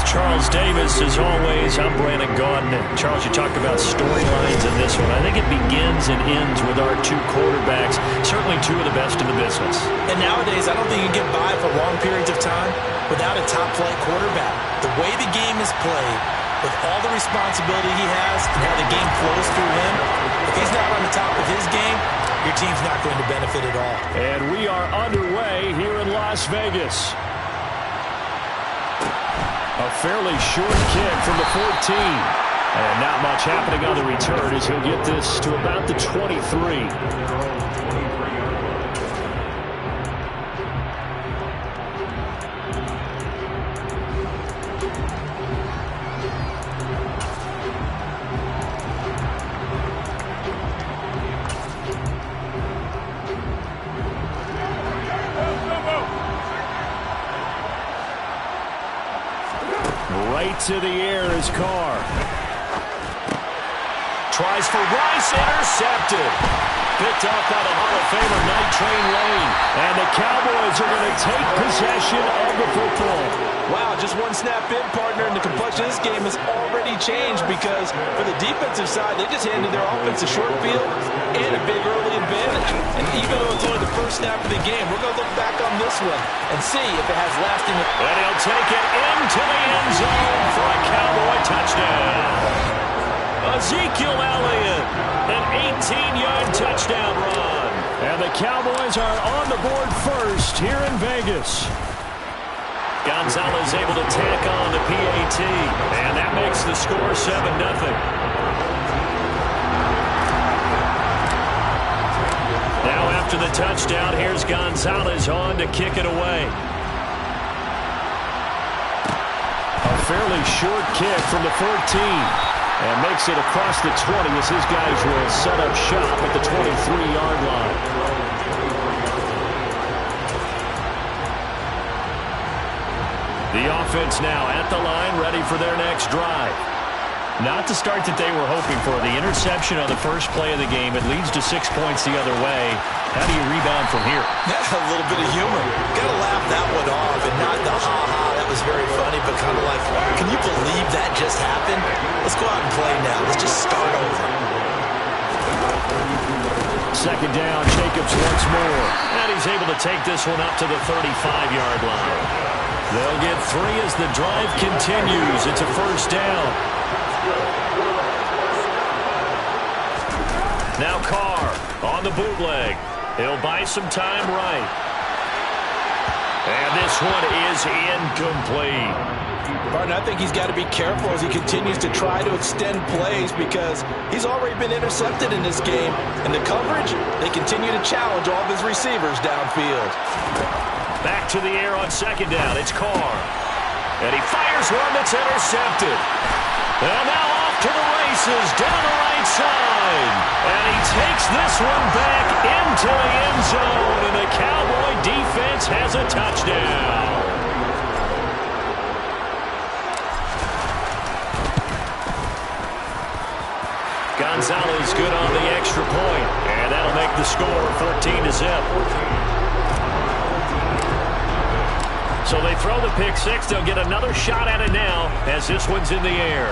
Charles Davis. As always, I'm Brandon Gaudin. Charles, you talked about storylines in this one. I think it begins and ends with our two quarterbacks, certainly two of the best in the business. And nowadays, I don't think you can get by for long periods of time without a top-flight quarterback. The way the game is played, with all the responsibility he has and how the game flows through him, if he's not on the top of his game, your team's not going to benefit at all. And we are underway here in Las Vegas. A fairly short kick from the 14. And not much happening on the return as he'll get this to about the 23. Right to the air is Carr. Tries for Rice, intercepted. Picked off by the Hall of Famer Night Train Lane. And the Cowboys are going to take possession of the football. Wow, just one snap in, partner, and the complexion of this game has already changed because for the defensive side, they just handed their offense a short field and a big early advantage. And even though it's only the first snap of the game, we're going to look back on this one and see if it has lasting. And he'll take it into the end zone for a Cowboy touchdown. Ezekiel Elliott, an 18-yard touchdown run. And the Cowboys are on the board first here in Vegas. Gonzalez able to tack on the PAT. And that makes the score 7-0. Now after the touchdown, here's Gonzalez on to kick it away. A fairly short kick from the 14. And makes it across the 20 as his guys will set up shop at the 23-yard line. The offense now at the line, ready for their next drive. Not the start that they were hoping for. The interception on the first play of the game. It leads to 6 points the other way. How do you rebound from here? Yeah, a little bit of humor. Got to laugh that one off and not the ha-ha. That was very funny, but kind of like, can you believe that just happened? Let's go out and play now. Let's just start over. Second down, Jacobs once more. And he's able to take this one up to the 35-yard line. They'll get 3 as the drive continues. It's a first down. Now Carr on the bootleg. He'll buy some time right. And this one is incomplete. Martin, I think he's got to be careful as he continues to try to extend plays because he's already been intercepted in this game. And the coverage, they continue to challenge all of his receivers downfield. Back to the air on second down. It's Carr. And he fires one that's intercepted. And now off to the races down the right side. And he takes this one back into the end zone. And the Cowboy defense has a touchdown. Gonzalez good on the extra point. And that'll make the score 14-0. So they throw the pick six. They'll get another shot at it now as this one's in the air.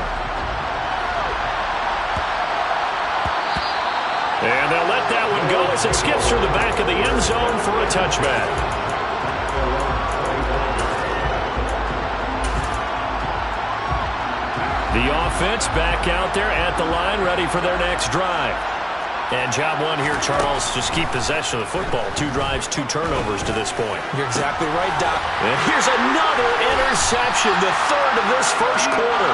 And they'll let that one go as it skips through the back of the end zone for a touchback. The offense back out there at the line, ready for their next drive. And job one here, Charles, just keep possession of the football. 2 drives, 2 turnovers to this point. You're exactly right, Doc. And here's another interception, the 3rd of this first quarter.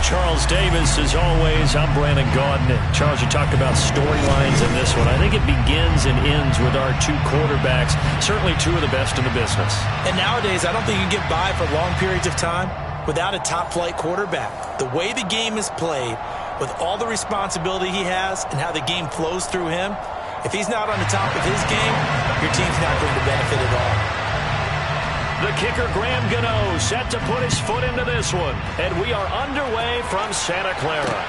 Charles Davis, as always, I'm Brandon Gaudin. Charles, you talked about storylines in this one. I think it begins and ends with our two quarterbacks, certainly two of the best in the business. And nowadays, I don't think you can get by for long periods of time without a top-flight quarterback. The way the game is played, with all the responsibility he has and how the game flows through him, if he's not on the top of his game, your team's not going to benefit at all. The kicker, Graham Gano, set to put his foot into this one. And we are underway from Santa Clara.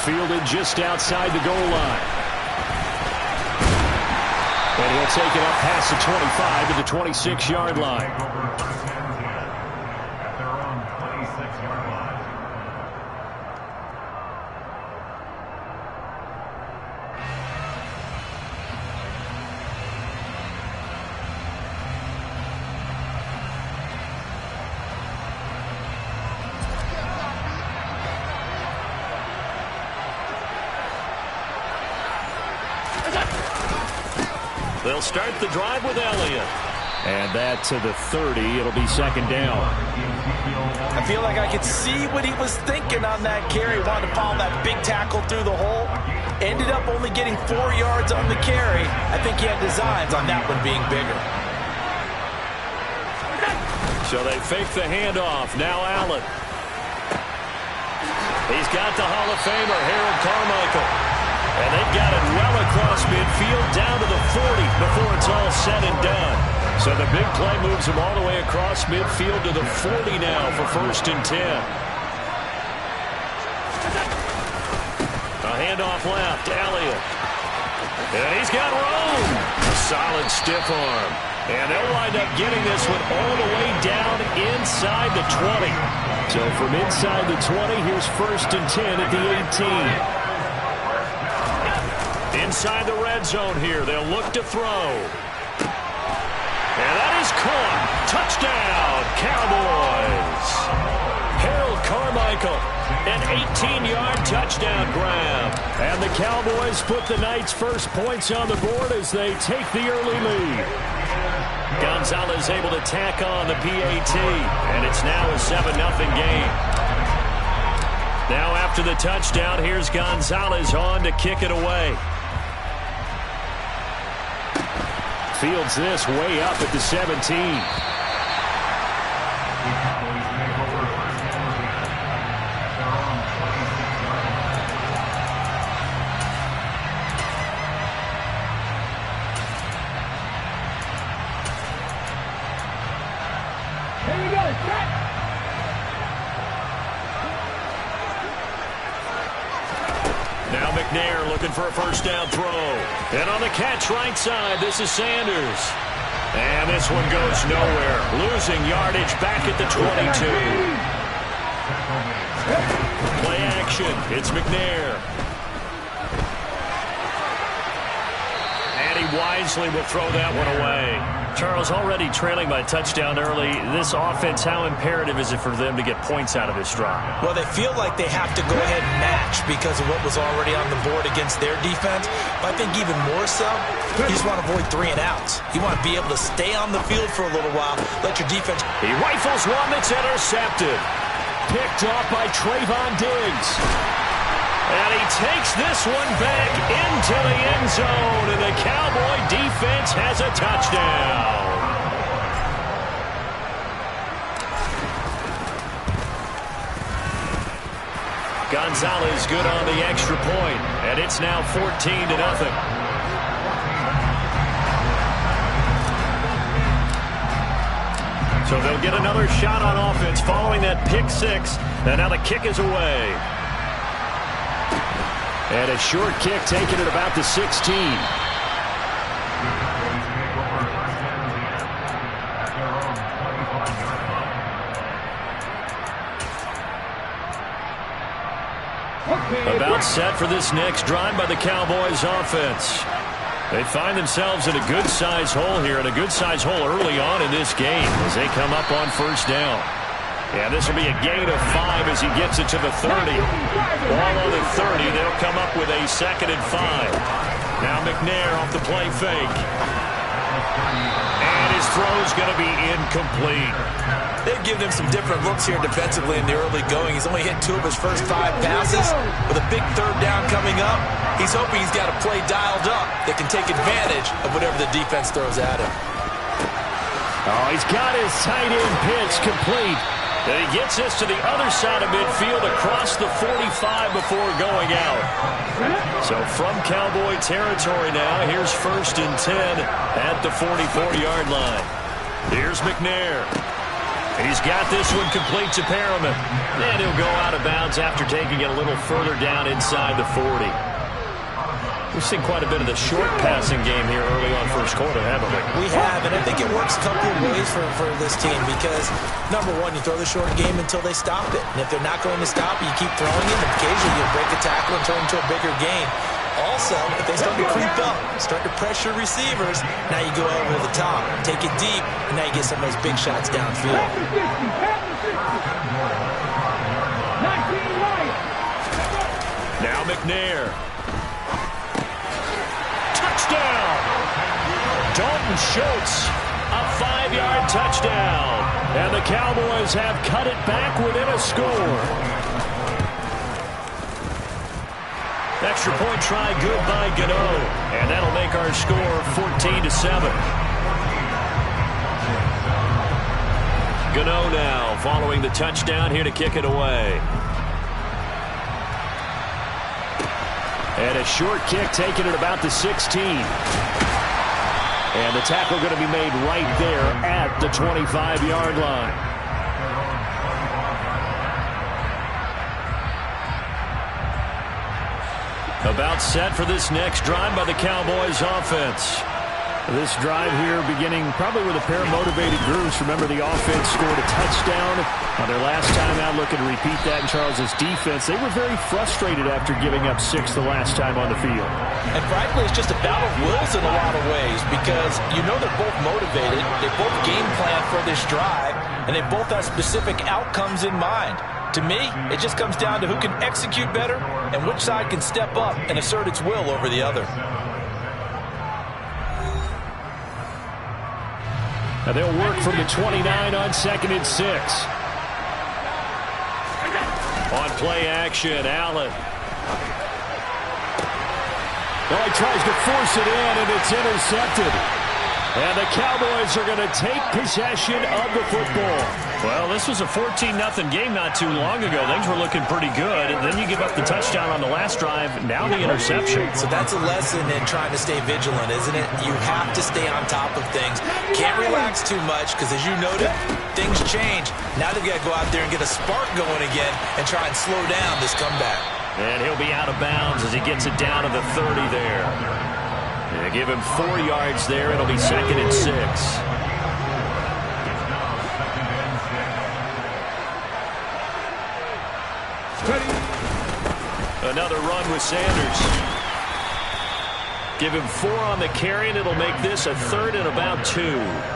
Fielded just outside the goal line. And he'll take it up past the 25 to the 26-yard line. They'll start the drive with Elliott. And that to the 30. It'll be second down. I feel like I could see what he was thinking on that carry. Wanted to follow that big tackle through the hole. Ended up only getting 4 yards on the carry. I think he had designs on that one being bigger. So they fake the handoff. Now Allen. He's got the Hall of Famer, Harold Carmichael. And they've got it well across midfield, down to the 40 before it's all said and done. So the big play moves him all the way across midfield to the 40 now for 1st and 10. A handoff left, Elliott. And he's got room. A solid stiff arm. And they'll wind up getting this one all the way down inside the 20. So from inside the 20, here's 1st and 10 at the 18. Inside the red zone here, they'll look to throw. And that is caught. Touchdown, Cowboys. Harold Carmichael, an 18-yard touchdown grab. And the Cowboys put the Knights' first points on the board as they take the early lead. Gonzalez able to tack on the PAT, and it's now a 7-0 game. Now after the touchdown, here's Gonzalez on to kick it away. Fields this way up at the 17. Here we go, set! Now McNair looking for a first down throw. And on the catch right side, this is Sanders. And this one goes nowhere. Losing yardage back at the 22. Play action. It's McNair. And he wisely will throw that one away. Charles, already trailing by touchdown early. This offense, how imperative is it for them to get points out of this drive? Well, they feel like they have to go ahead and match because of what was already on the board against their defense. But I think even more so, you just want to avoid 3 and outs. You want to be able to stay on the field for a little while, let your defense... He rifles one that's intercepted. Picked off by Trayvon Diggs. And he takes this one back into the end zone, and the Cowboy defense has a touchdown. Gonzalez good on the extra point, and it's now 14-0. So they'll get another shot on offense following that pick 6, and now the kick is away. And a short kick taken at about the 16. About set for this next drive by the Cowboys offense. They find themselves in a good-sized hole here, and a good-sized hole early on in this game as they come up on first down. Yeah, this will be a gain of 5 as he gets it to the 30. Ball on the 30, they'll come up with a 2nd and 5. Now McNair off the play fake. And his throw's going to be incomplete. They've given him some different looks here defensively in the early going. He's only hit 2 of his first 5 passes. With a big third down coming up, he's hoping he's got a play dialed up that can take advantage of whatever the defense throws at him. Oh, he's got his tight end pitch complete. And he gets this to the other side of midfield across the 45 before going out. So from Cowboy territory now, here's 1st and 10 at the 44-yard line. Here's McNair. He's got this one complete to Perriman. And he'll go out of bounds after taking it a little further down inside the 40. We've seen quite a bit of the short passing game here early on first quarter, haven't we? We have, and I think it works a couple of ways for this team because, number one, you throw the short game until they stop it. And if they're not going to stop it, you keep throwing it, and occasionally you'll break a tackle and turn into a bigger gain. Also, if they start to creep up, start to pressure receivers, now you go over the top, take it deep, and now you get some of those big shots downfield. Now McNair. Touchdown! Dalton Schultz, a 5-yard touchdown. And the Cowboys have cut it back within a score. Extra point try good by Gano. And that'll make our score 14-7. Gano now following the touchdown here to kick it away. And a short kick taken at about the 16. And the tackle going to be made right there at the 25-yard line. About set for this next drive by the Cowboys offense. This drive here beginning probably with a pair of motivated groups. Remember, the offense scored a touchdown on their last time out, looking to repeat that in Charles's defense. They were very frustrated after giving up 6 the last time on the field. And frankly, it's just a battle of wills in a lot of ways because you know they're both motivated, they both game plan for this drive, and they both have specific outcomes in mind. To me, it just comes down to who can execute better and which side can step up and assert its will over the other. Now they'll work from the 29 on 2nd and 6. On play action, Allen. Well, he tries to force it in, and it's intercepted. And the Cowboys are going to take possession of the football. Well, this was a 14-0 game not too long ago. Things were looking pretty good. And then you give up the touchdown on the last drive. Now the interception. So that's a lesson in trying to stay vigilant, isn't it? You have to stay on top of things. Can't relax too much because, as you noted, things change. Now they've got to go out there and get a spark going again and try and slow down this comeback. And he'll be out of bounds as he gets it down to the 30 there. They give him 4 yards there. It'll be 2nd and 6. Another run with Sanders. Give him 4 on the carry, and it'll make this a 3rd and about 2.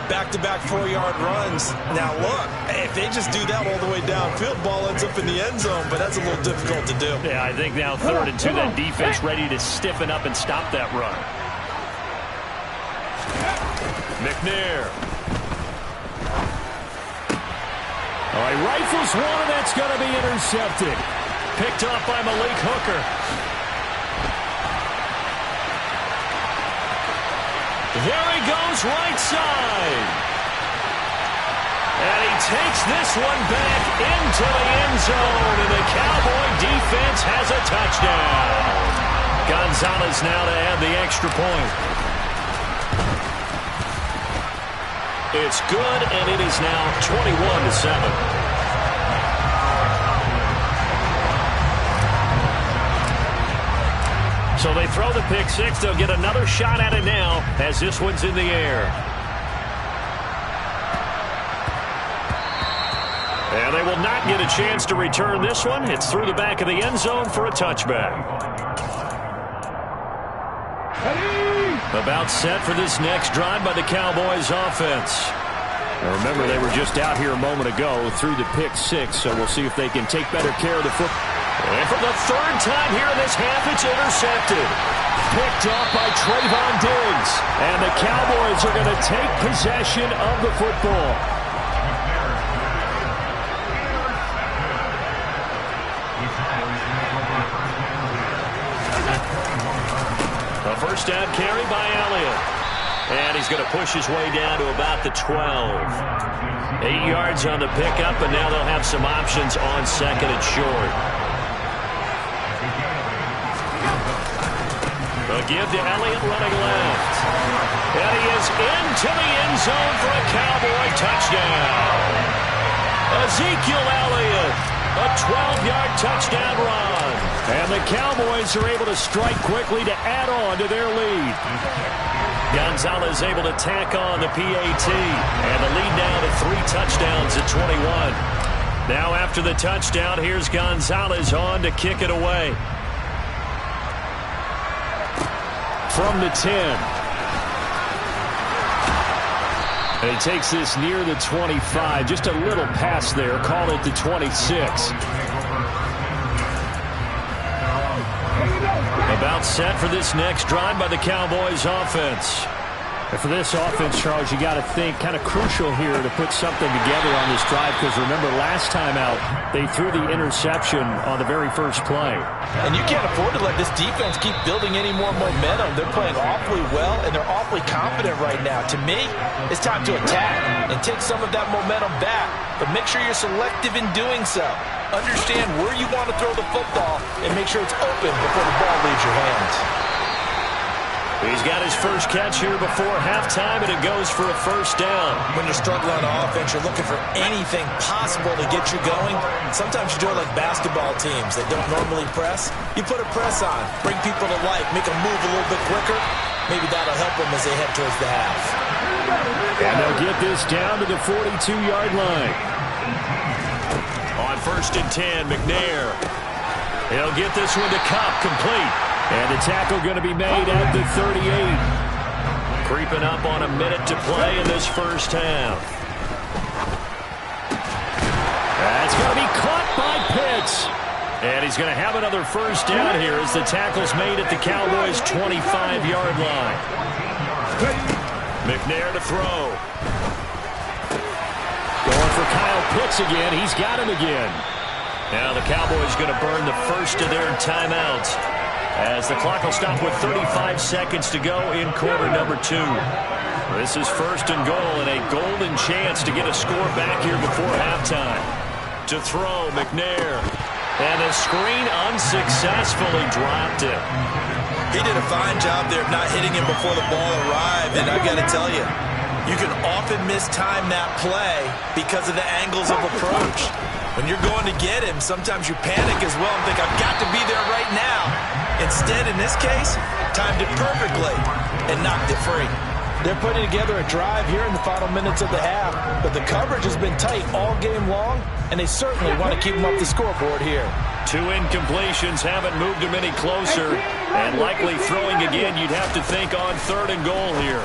Back-to-back 4-yard runs. Now, look, if they just do that all the way downfield, ball ends up in the end zone, but that's a little difficult to do. Yeah, I think now 3rd and 2, that defense ready to stiffen up and stop that run. McNair. Oh, he rifles one, and that's going to be intercepted. Picked up by Malik Hooker. There he goes, right side. And he takes this one back into the end zone, and the Cowboy defense has a touchdown. Gonzalez now to add the extra point. It's good, and it is now 21-7. So they throw the pick six. They'll get another shot at it now as this one's in the air. And they will not get a chance to return this one. It's through the back of the end zone for a touchback. About set for this next drive by the Cowboys offense. Now remember, they were just out here a moment ago through the pick six, so we'll see if they can take better care of the football. And for the 3rd time here in this half, it's intercepted. picked off by Trayvon Diggs. And the Cowboys are going to take possession of the football. A first down carry by Elliott. And he's going to push his way down to about the 12. 8 yards on the pickup, and now they'll have some options on second and short. A give to Elliott running left. And he is into the end zone for a Cowboy touchdown. Ezekiel Elliott, a 12-yard touchdown run. And the Cowboys are able to strike quickly to add on to their lead. Gonzalez able to tack on the PAT. And the lead now to 3 touchdowns at 21. Now after the touchdown, here's Gonzalez on to kick it away. From the 10. And he takes this near the 25. Just a little pass there. Called it the 26. About set for this next drive by the Cowboys offense. And for this offense, Charles, you got to think kind of crucial here to put something together on this drive, because remember last time out they threw the interception on the very first play. And you can't afford to let this defense keep building any more momentum. They're playing awfully well, and they're awfully confident right now. To me, it's time to attack and take some of that momentum back, but make sure you're selective in doing so. Understand where you want to throw the football and make sure it's open before the ball leaves your hands. He's got his first catch here before halftime, and it goes for a first down. When you're struggling on offense, you're looking for anything possible to get you going. Sometimes you do it like basketball teams that don't normally press. You put a press on, bring people to life, make them move a little bit quicker. Maybe that'll help them as they head towards the half. And they'll get this down to the 42-yard line. On first and 10, McNair. He'll get this one to Kupp, complete. And the tackle going to be made at the 38. Creeping up on a minute to play in this first half. That's going to be caught by Pitts. And he's going to have another first down here as the tackle's made at the Cowboys' 25-yard line. McNair to throw. Going for Kyle Pitts again. He's got him again. Now the Cowboys going to burn the first of their timeouts, as the clock will stop with 35 seconds to go in quarter number 2. This is first and goal, and a golden chance to get a score back here before halftime. To throw, McNair. And the screen unsuccessfully dropped it. He did a fine job there of not hitting him before the ball arrived, and I've got to tell you, you can often mistime that play because of the angles of approach. When you're going to get him, sometimes you panic as well and think, I've got to be there right now. Instead, in this case, timed it perfectly and knocked it free. They're putting together a drive here in the final minutes of the half, but the coverage has been tight all game long, and they certainly want to keep them up the scoreboard here. 2 incompletions haven't moved them any closer, and likely throwing again, you'd have to think on third and goal here.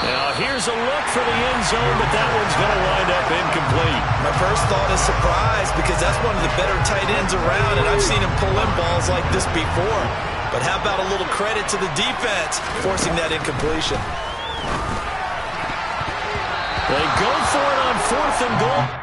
Now here's a look for the end zone, but that one's going to wind up incomplete. My first thought is surprise, because that's one of the better tight ends around, and I've seen him pull in balls like this before. But how about a little credit to the defense forcing that incompletion? They go for it on fourth and goal.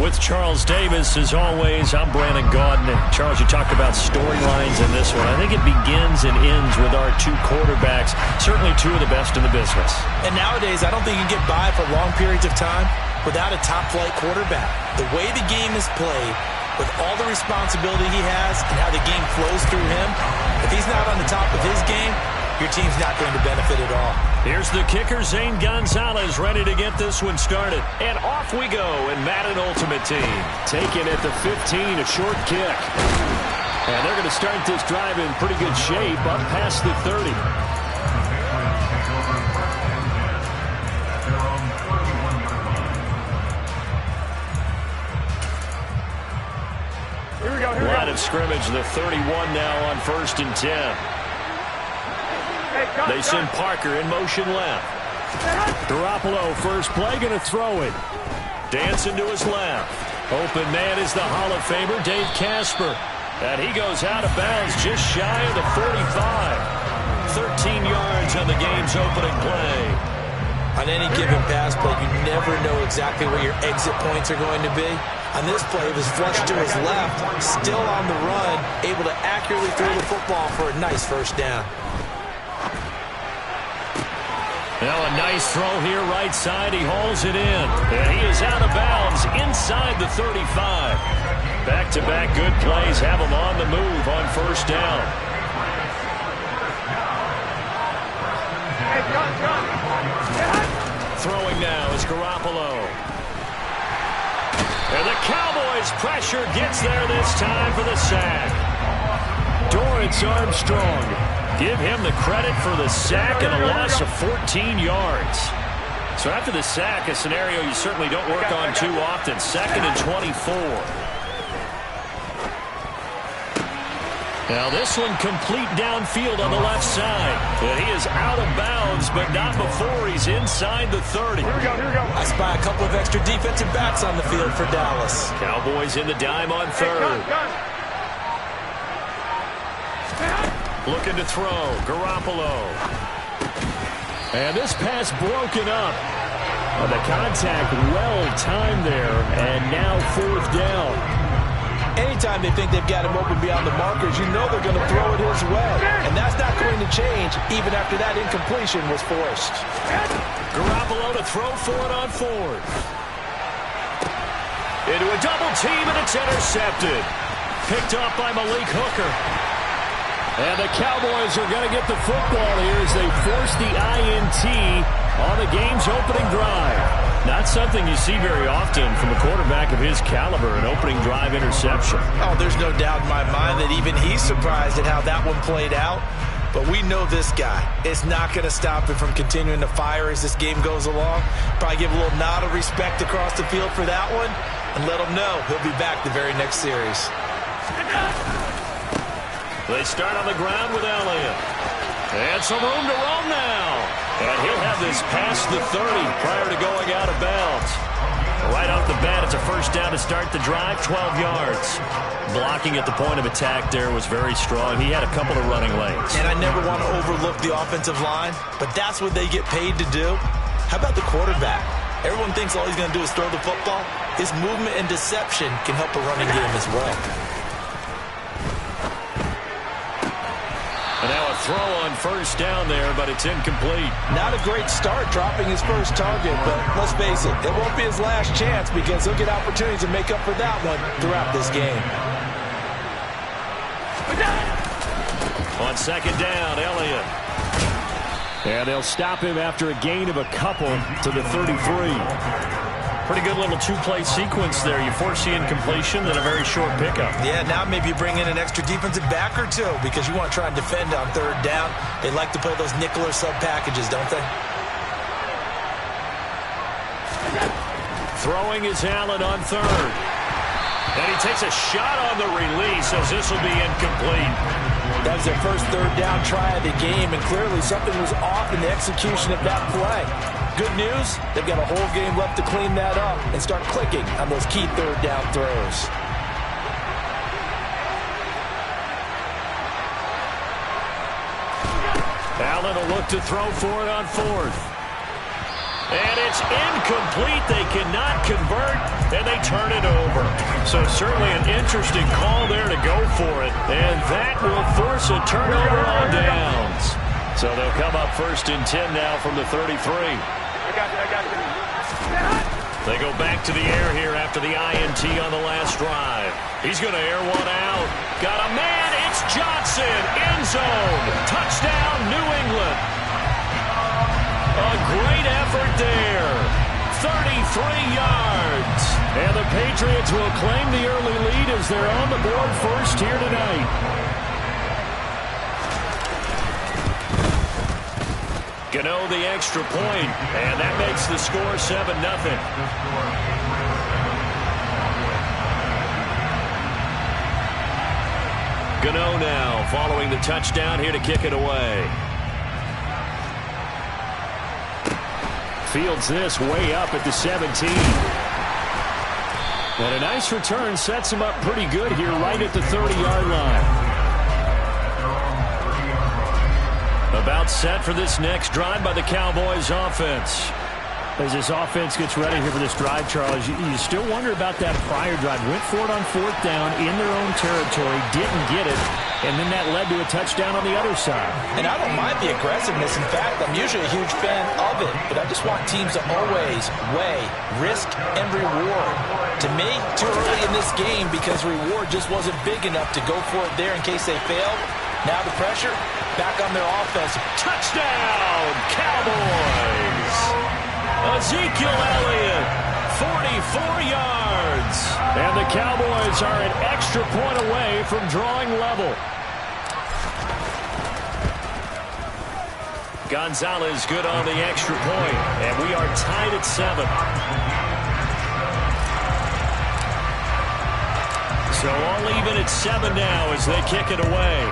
with Charles Davis. As always, I'm Brandon Gaudin. And Charles, you talked about storylines in this one. I think it begins and ends with our two quarterbacks, certainly two of the best in the business. And nowadays, I don't think you can get by for long periods of time without a top-flight quarterback. The way the game is played, with all the responsibility he has and how the game flows through him, if he's not on the top of his game, your team's not going to benefit at all. Here's the kicker, Zane Gonzalez, ready to get this one started. And off we go in Madden Ultimate Team. Taken at the 15, a short kick. And they're going to start this drive in pretty good shape, up past the 30. Here we go. Line of scrimmage, the 31 now on 1st and 10. They send Parker in motion left. Garoppolo, first play, going to throw it. Dancing to his left. Open man is the Hall of Famer, Dave Casper. And he goes out of bounds just shy of the 45. 13 yards on the game's opening play. On any given pass play, you never know exactly where your exit points are going to be. On this play, it was flushed to his left, still on the run, able to accurately throw the football for a nice first down. Now a nice throw here right side. He hauls it in. And he is out of bounds inside the 35. Back-to-back good plays have him on the move on first down. Throwing now is Garoppolo. And the Cowboys' pressure gets there this time for the sack. Dorrance Armstrong. Give him the credit for the sack and a loss of 14 yards. So after the sack, a scenario you certainly don't work on too often. 2nd and 24. Now this one complete downfield on the left side. And he is out of bounds, but not before he's inside the 30. Here we go. I spy a couple of extra defensive backs on the field for Dallas. Cowboys in the dime on 3rd. Looking to throw. Garoppolo. And this pass broken up. The contact well timed there. And now 4th down. Anytime they think they've got him open beyond the markers, you know they're going to throw it his way. And that's not going to change even after that incompletion was forced. Garoppolo to throw for it on 4th. Into a double team, and it's intercepted. Picked up by Malik Hooker. And the Cowboys are going to get the football here as they force the INT on the game's opening drive. Not something you see very often from a quarterback of his caliber, an opening drive interception. Oh, there's no doubt in my mind that even he's surprised at how that one played out. But we know this guy is not going to stop him from continuing to fire as this game goes along. Probably give a little nod of respect across the field for that one and let him know he'll be back the very next series. They start on the ground with Elliott. And some room to roam now. And he'll have this past the 30 prior to going out of bounds. Right off the bat, it's a first down to start the drive, 12 yards. Blocking at the point of attack there was very strong. He had a couple of running lanes. And I never want to overlook the offensive line, but that's what they get paid to do. How about the quarterback? Everyone thinks all he's going to do is throw the football. His movement and deception can help a running game as well. And now a throw on first down there, but it's incomplete. Not a great start dropping his first target, but let's face it, it won't be his last chance because he'll get opportunities to make up for that one throughout this game. On 2nd down, Elliott. And they'll stop him after a gain of a couple to the 33. Pretty good little two-play sequence there. You force the incompletion, then a very short pickup. Yeah, now maybe you bring in an extra defensive back or two because you want to try and defend on 3rd down. They like to play those nickel or sub packages, don't they? Throwing is Allen on 3rd. And he takes a shot on the release as this will be incomplete. That was their first 3rd down try of the game, and clearly something was off in the execution of that play. Good news, they've got a whole game left to clean that up and start clicking on those key 3rd down throws. Allen will look to throw for it on 4th. And it's incomplete. They cannot convert. and they turn it over. So certainly an interesting call there to go for it, and that will force a turnover on downs. So they'll come up 1st and 10 now from the 33. I got you. They go back to the air here after the INT on the last drive. He's going to air one out. Got a man. It's Johnson. End zone. Touchdown, New England. A great effort there. 33 yards. And the Patriots will claim the early lead as they're on the board first here tonight. Gano the extra point, and that makes the score 7-0. Gano now following the touchdown here to kick it away. Fields this way up at the 17. And a nice return sets him up pretty good here right at the 30-yard line. About set for this next drive by the Cowboys offense. As this offense gets ready here for this drive, Charles, you still wonder about that prior drive. Went for it on 4th down in their own territory, didn't get it, and then that led to a touchdown on the other side. And I don't mind the aggressiveness. In fact, I'm usually a huge fan of it, but I just want teams to always weigh risk and reward. To me, too early in this game because reward just wasn't big enough to go for it there in case they failed. Now the pressure back on their offense. Touchdown, Cowboys! Ezekiel Elliott, 44 yards. And the Cowboys are an extra point away from drawing level. Gonzalez good on the extra point, and we are tied at 7. So all even at 7 now as they kick it away.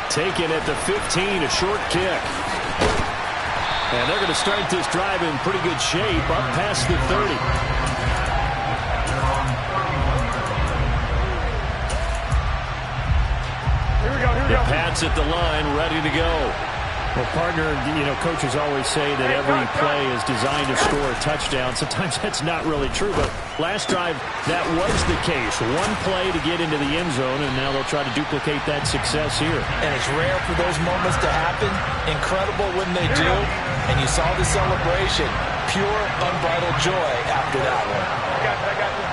Taken at the 15, a short kick. And they're going to start this drive in pretty good shape, up past the 30. Here we go. The Pats at the line, ready to go. Well, partner, coaches always say that every play is designed to score a touchdown. Sometimes that's not really true, but last drive, that was the case. One play to get into the end zone, and now they'll try to duplicate that success here. And it's rare for those moments to happen. Incredible when they do. And you saw the celebration. Pure, unbridled joy after that one. I got you.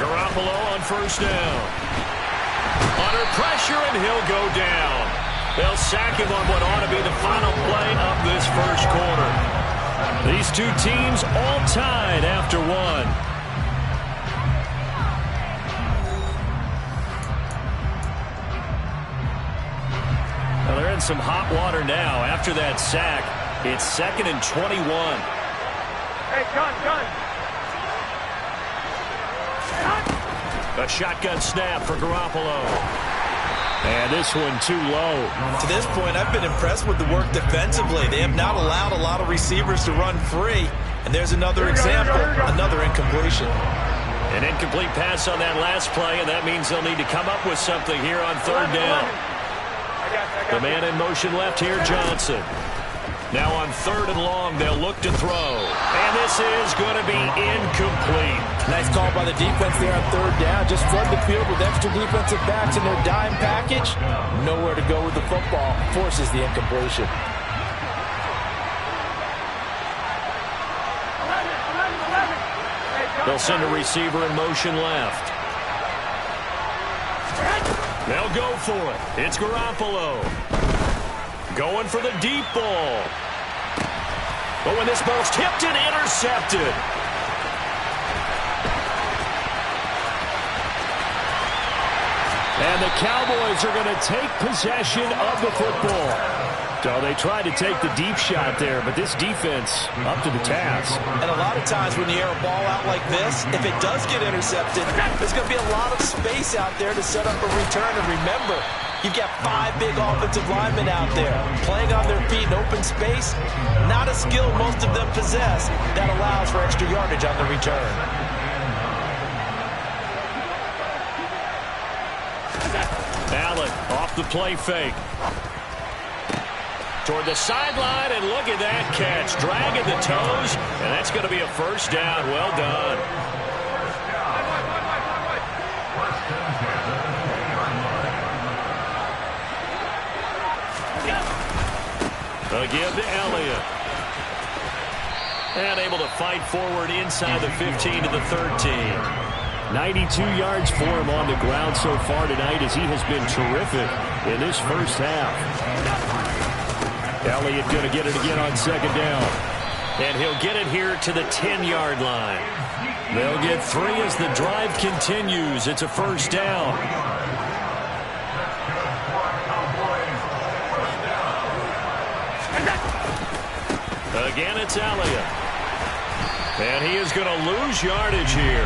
Garoppolo on 1st down. Under pressure, and he'll go down. They'll sack him on what ought to be the final play of this first quarter. These two teams all tied after 1. Well, they're in some hot water now after that sack. It's 2nd and 21. Hey, gun. A shotgun snap for Garoppolo. And this one too low. To this point, I've been impressed with the work defensively. They have not allowed a lot of receivers to run free. And there's another example, another incompletion. An incomplete pass on that last play, and that means they'll need to come up with something here on 3rd down. The man in motion left here, Johnson. Now on 3rd and long, they'll look to throw. And this is going to be incomplete. Nice call by the defense there on 3rd down. Just flood the field with extra defensive backs in their dime package. Nowhere to go with the football. Forces the incompletion. They'll send a receiver in motion left. They'll go for it. It's Garoppolo. Going for the deep ball. But when this ball's tipped and intercepted. And the Cowboys are going to take possession of the football. So they tried to take the deep shot there, but this defense up to the task. And a lot of times when you air a ball out like this, if it does get intercepted, there's going to be a lot of space out there to set up a return. And remember, you've got 5 big offensive linemen out there playing on their feet in open space. Not a skill most of them possess that allows for extra yardage on the return. Allen off the play fake. Toward the sideline, and look at that catch. Dragging the toes, and that's going to be a first down. Well done. A give to Elliott. And able to fight forward inside the 15 to the 13. 92 yards for him on the ground so far tonight as he has been terrific in this first half. Elliott going to get it again on second down. And he'll get it here to the 10-yard line. They'll get 3 as the drive continues. It's a first down. Again, it's Elliott. And he is going to lose yardage here.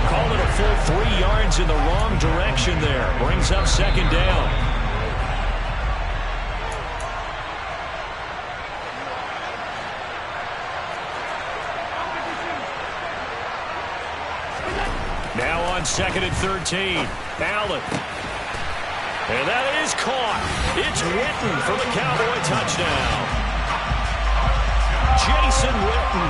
Call it a full 3 yards in the wrong direction there. Brings up second down. Now on second and 13. Allen. And that is caught. It's Witten for the Cowboy touchdown. Jason Witten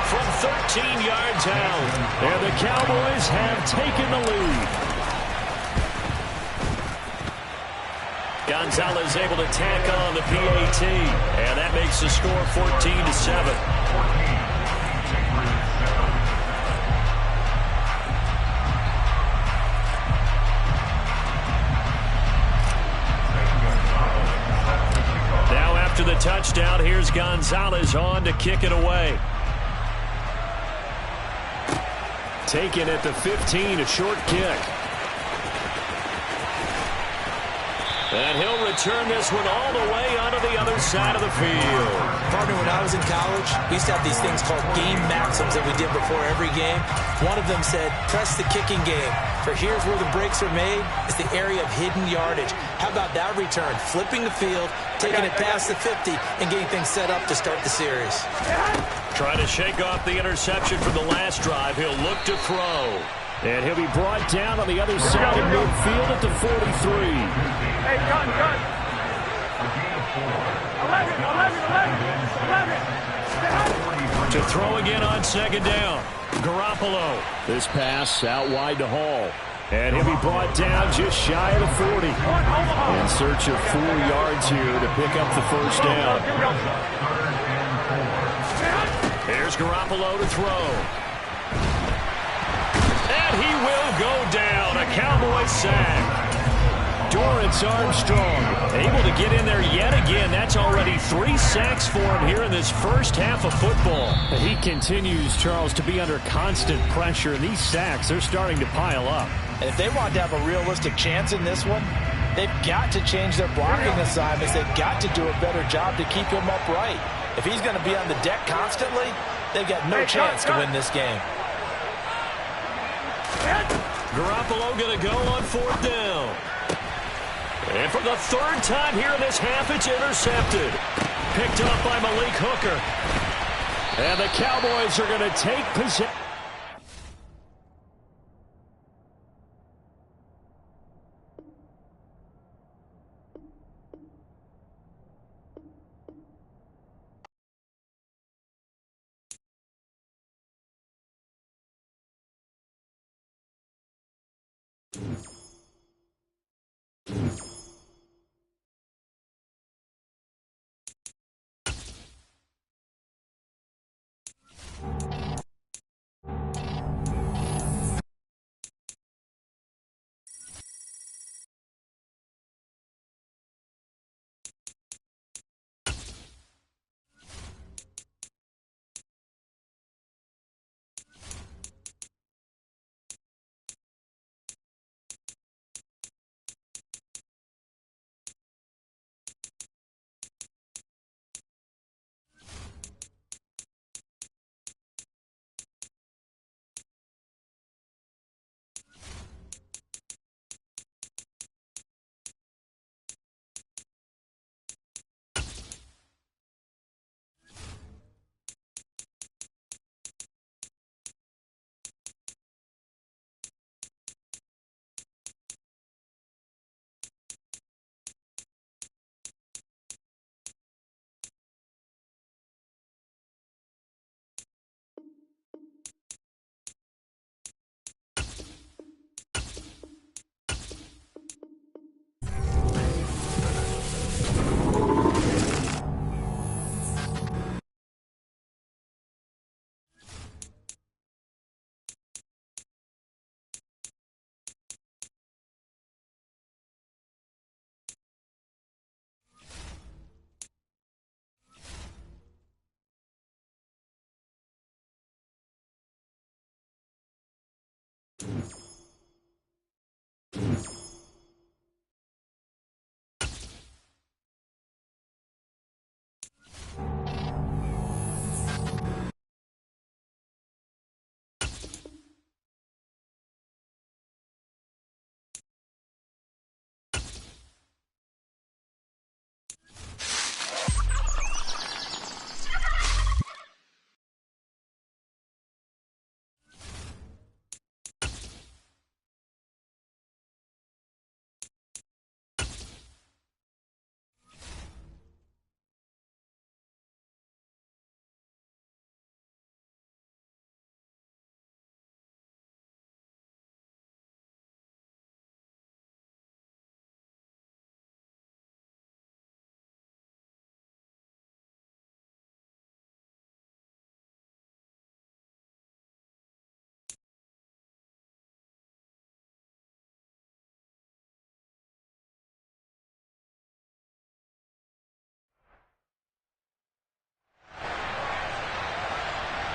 from 13 yards out. And the Cowboys have taken the lead. Gonzalez able to tack on the PAT. And that makes the score 14-7. To the touchdown, here's Gonzalez on to kick it away. Taken at the 15, a short kick. And he'll return this one all the way onto the other side of the field. Partner, when I was in college, we used to have these things called game maxims that we did before every game. One of them said, press the kicking game. For here's where the breaks are made. It's the area of hidden yardage. How about that return? Flipping the field, taking it past the 50, and getting things set up to start the series. Trying to shake off the interception from the last drive. He'll look to throw. And he'll be brought down on the other side of midfield at the 43. Hey, gun. 11. To throw again on second down. Garoppolo. This pass out wide to Hall. And he'll be brought down just shy of the 40. In search of 4 yards here to pick up the first down. Here's Garoppolo to throw. And he will go down. A Cowboy sack. Dorrance Armstrong Able to get in there yet again. That's already 3 sacks for him here in this first half of football. He continues, Charles, to be under constant pressure. And these sacks, they're starting to pile up. And if they want to have a realistic chance in this one, they've got to change their blocking assignments. They've got to do a better job to keep him upright. If he's going to be on the deck constantly, they've got no chance to win this game. Garoppolo going to go on 4th down. And for the 3rd time here in this half, it's intercepted. Picked up by Malik Hooker. And the Cowboys are going to take possession.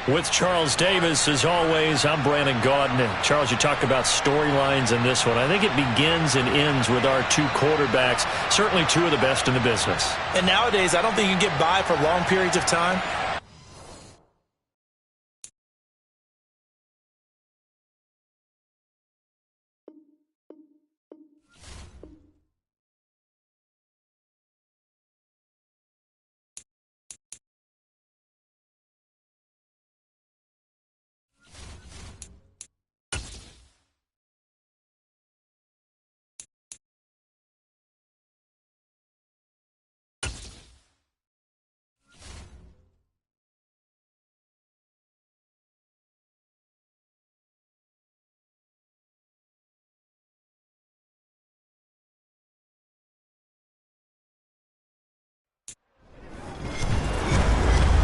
With Charles Davis, as always, I'm Brandon Gaudin. And Charles, you talk about storylines in this one. I think it begins and ends with our two quarterbacks, certainly two of the best in the business. And nowadays, I don't think you can get by for long periods of time.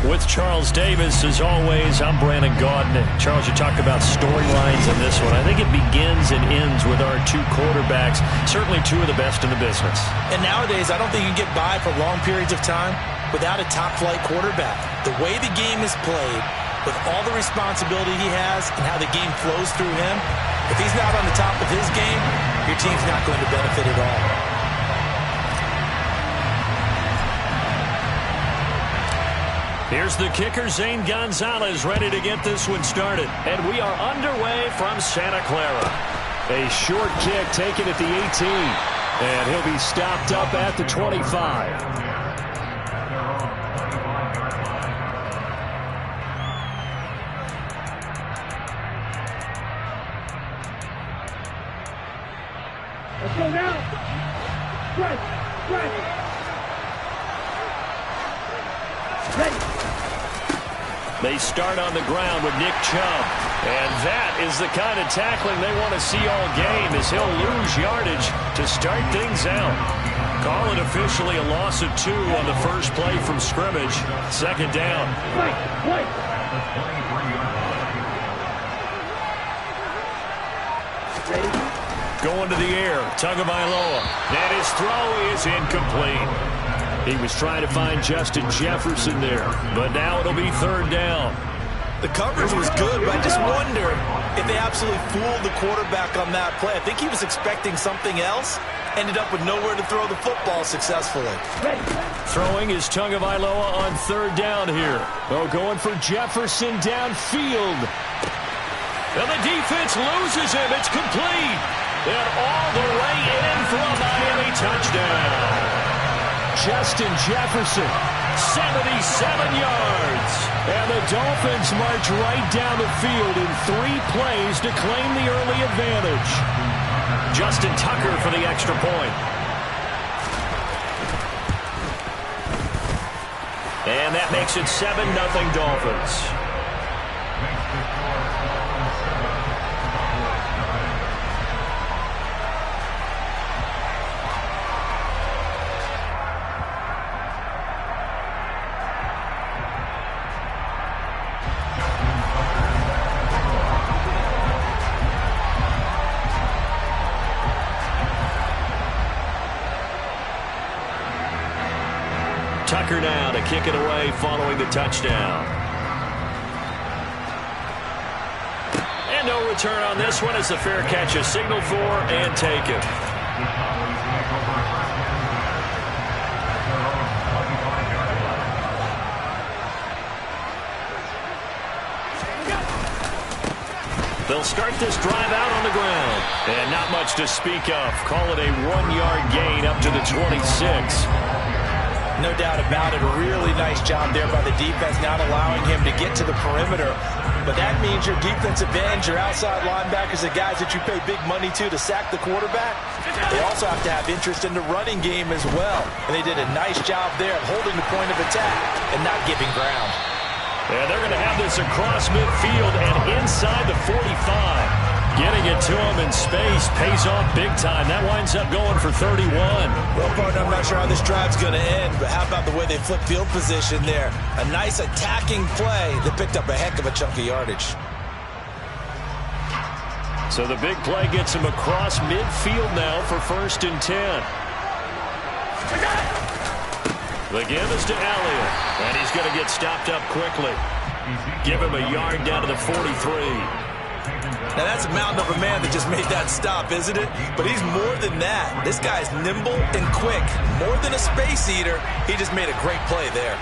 With Charles Davis, as always, I'm Brandon Gaudin. And Charles, you talk about storylines in this one. I think it begins and ends with our two quarterbacks, certainly two of the best in the business. And nowadays, I don't think you can get by for long periods of time without a top-flight quarterback. The way the game is played, with all the responsibility he has and how the game flows through him, if he's not on the top of his game, your team's not going to benefit at all. Here's the kicker, Zane Gonzalez, ready to get this one started. And we are underway from Santa Clara. A short kick taken at the 18. And he'll be stopped up at the 25. Let's go now. Right. Ready. They start on the ground with Nick Chubb. And that is the kind of tackling they want to see all game, as he'll lose yardage to start things out. Call it officially a loss of 2 on the first play from scrimmage. Second down. Wait. Ready. Going to the air, Tagovailoa. And his throw is incomplete. He was trying to find Justin Jefferson there, but now it'll be third down. The coverage was good, but I just wonder if they absolutely fooled the quarterback on that play. I think he was expecting something else, ended up with nowhere to throw the football successfully. Throwing is Tagovailoa on third down here. Oh, going for Jefferson downfield. And the defense loses him. It's complete. And all the way in for a Miami touchdown. Justin Jefferson, 77 yards. And the Dolphins march right down the field in 3 plays to claim the early advantage. Justin Tucker for the extra point. And that makes it 7-0 Dolphins. Tucker now to kick it away following the touchdown. And no return on this one as the fair catch is signaled for and taken. They'll start this drive out on the ground. And not much to speak of. Call it a 1-yard gain up to the 26. No doubt about it. A really nice job there by the defense, not allowing him to get to the perimeter. But that means your defensive ends, your outside linebackers, the guys that you pay big money to sack the quarterback, they also have to have interest in the running game as well. And they did a nice job there of holding the point of attack and not giving ground. And they're going to have this across midfield and inside the 45. Getting it to him in space pays off big time. That winds up going for 31. Well, partner, I'm not sure how this drive's going to end, but how about the way they flip field position there? A nice attacking play that picked up a heck of a chunk of yardage. So the big play gets him across midfield now for 1st and 10. The give is to Elliott, and he's going to get stopped up quickly. Give him a yard down to the 43. Now that's a mountain of a man that just made that stop, isn't it? But he's more than that. This guy's nimble and quick. More than a space eater, he just made a great play there.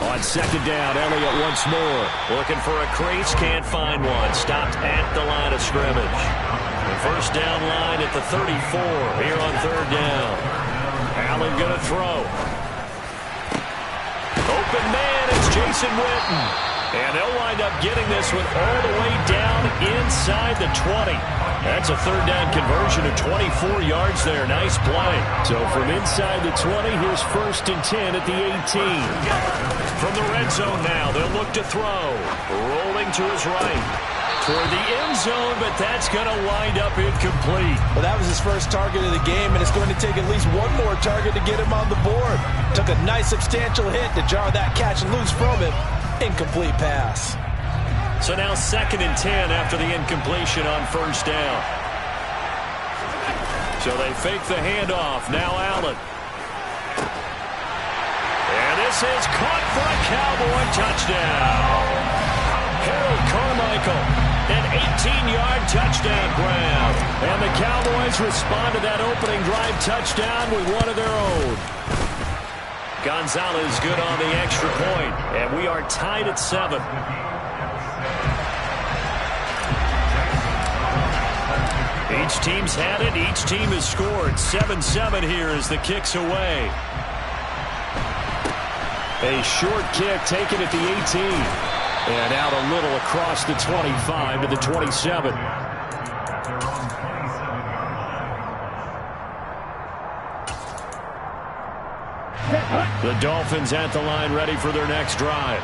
On 2nd down, Elliott once more. Looking for a crease, can't find one. Stopped at the line of scrimmage. The 1st down line at the 34 here on 3rd down. Allen going to throw. Open man, it's Jason Witten. And they'll wind up getting this one all the way down inside the 20. That's a 3rd down conversion of 24 yards there. Nice play. So from inside the 20, here's 1st and 10 at the 18. From the red zone now, they'll look to throw. Rolling to his right. Toward the end zone, but that's going to wind up incomplete. Well, that was his first target of the game, and it's going to take at least one more target to get him on the board. Took a nice substantial hit to jar that catch and lose from it. Incomplete pass. So now 2nd and 10 after the incompletion on 1st down. So they fake the handoff. Now Allen. And this is caught for a Cowboy touchdown. Harold Carmichael, an 18-yard touchdown grab. And the Cowboys respond to that opening drive touchdown with one of their own. Gonzalez good on the extra point, and we are tied at 7. Each team's had it. Each team has scored. 7-7 here as the kick's away. A short kick taken at the 18. And out a little across the 25 to the 27. The Dolphins at the line ready for their next drive.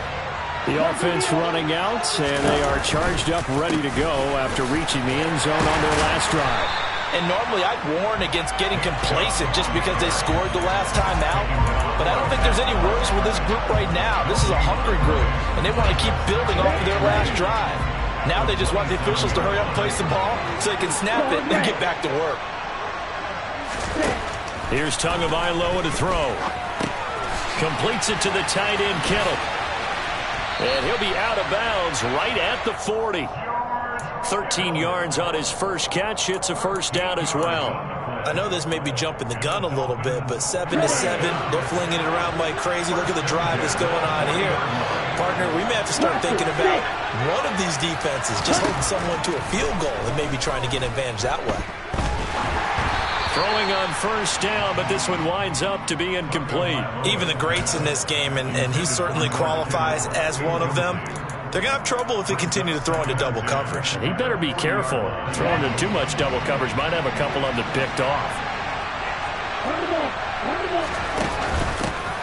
The offense running out, and they are charged up ready to go after reaching the end zone on their last drive. And normally I'd warn against getting complacent just because they scored the last time out. But I don't think there's any worries with this group right now. This is a hungry group, and they want to keep building off of their last drive. Now they just want the officials to hurry up and place the ball so they can snap it and get back to work. Here's Tagovailoa to throw. Completes it to the tight end, Kittle. And he'll be out of bounds right at the 40. 13 yards on his first catch. It's a 1st down as well. I know this may be jumping the gun a little bit, but 7-7, they're flinging it around like crazy. Look at the drive that's going on here. Partner, we may have to start thinking about one of these defenses just holding someone to a field goal and maybe trying to get an advantage that way. Throwing on 1st down, but this one winds up to be incomplete. Even the greats in this game, and he certainly qualifies as one of them, they're going to have trouble if they continue to throw into double coverage. He better be careful. Throwing in too much double coverage might have a couple of them picked off.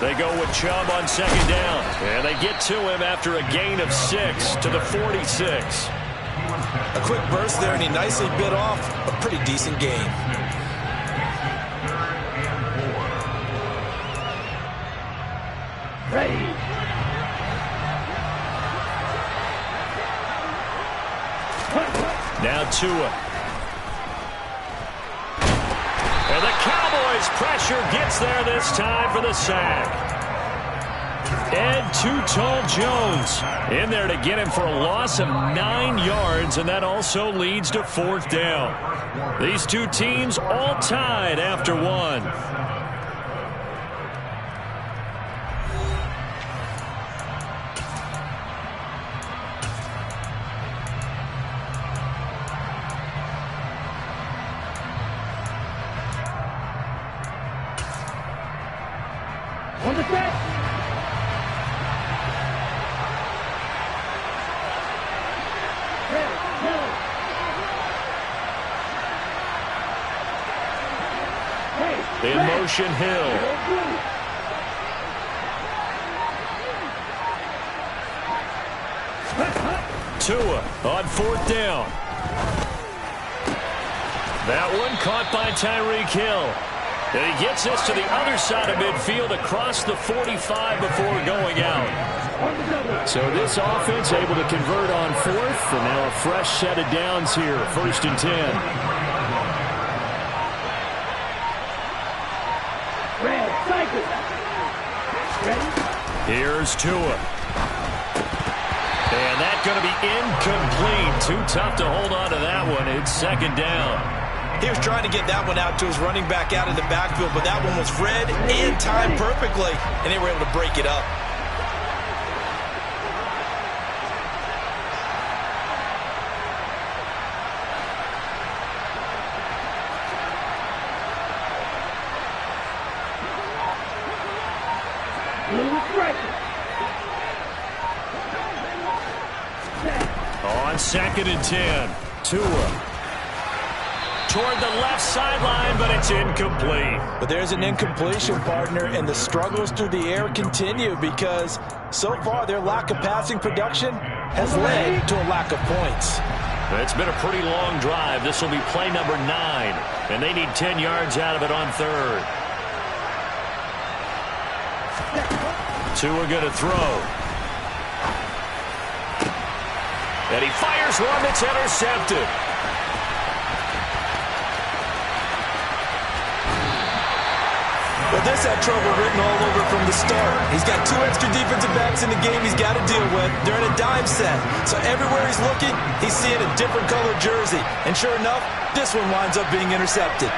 They go with Chubb on 2nd down, and they get to him after a gain of 6 to the 46. A quick burst there, and he nicely bit off a pretty decent gain. Ready. Now Tua. And the Cowboys pressure gets there this time for the sack. Ed Too Tall Jones in there to get him for a loss of 9 yards, and that also leads to 4th down. These two teams all tied after one. On the set. In motion, Hill. Tua on 4th down. That one caught by Tyreek Hill. And he gets this to the other side of midfield across the 45 before going out. So this offense able to convert on 4th, and now a fresh set of downs here, 1st and 10. Here's Tua. And that's going to be incomplete. Too tough to hold on to that one. It's 2nd down. He was trying to get that one out to his running back out in the backfield, but that one was read and timed perfectly, and they were able to break it up. On 2nd and 10, Tua toward the left sideline, but it's incomplete. But there's an incompletion, partner, and the struggles through the air continue because so far their lack of passing production has led to a lack of points. It's been a pretty long drive. This will be play number 9, and they need 10 yards out of it on 3rd. Tua going to throw. And he fires one that's intercepted. But this had trouble written all over from the start. He's got 2 extra defensive backs in the game he's got to deal with. They're in a dime set. So everywhere he's looking, he's seeing a different colored jersey. And sure enough, this one winds up being intercepted.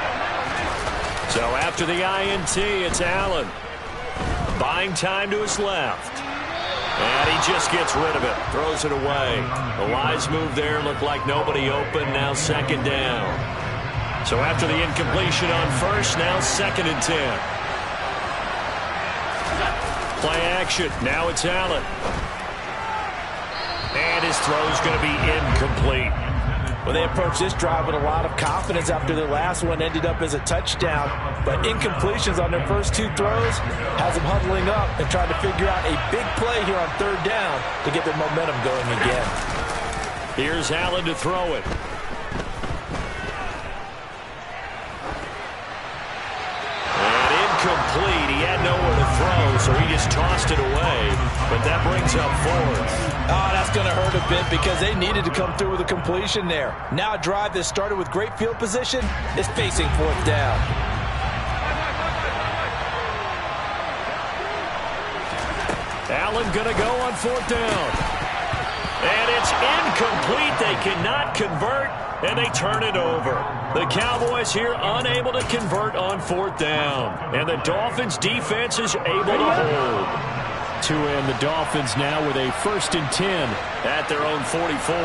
So after the INT, it's Allen. Buying time to his left. And he just gets rid of it. Throws it away. The wise move there. Looked like nobody open. Now 2nd down. So after the incompletion on 1st, now 2nd and 10. Play action. Now it's Allen. And his throw's going to be incomplete. Well, they approached this drive with a lot of confidence after their last one ended up as a touchdown. But incompletions on their first 2 throws has them huddling up and trying to figure out a big play here on 3rd down to get their momentum going again. Here's Allen to throw it. Complete. He had nowhere to throw, so he just tossed it away. But that brings up 4th. Oh, that's going to hurt a bit because they needed to come through with a completion there. Now a drive that started with great field position is facing 4th down. Allen going to go on 4th down. And it's incomplete. They cannot convert, and they turn it over. The Cowboys here unable to convert on 4th down. And the Dolphins defense is able to hold. Tua and the Dolphins now with a 1st and 10 at their own 44.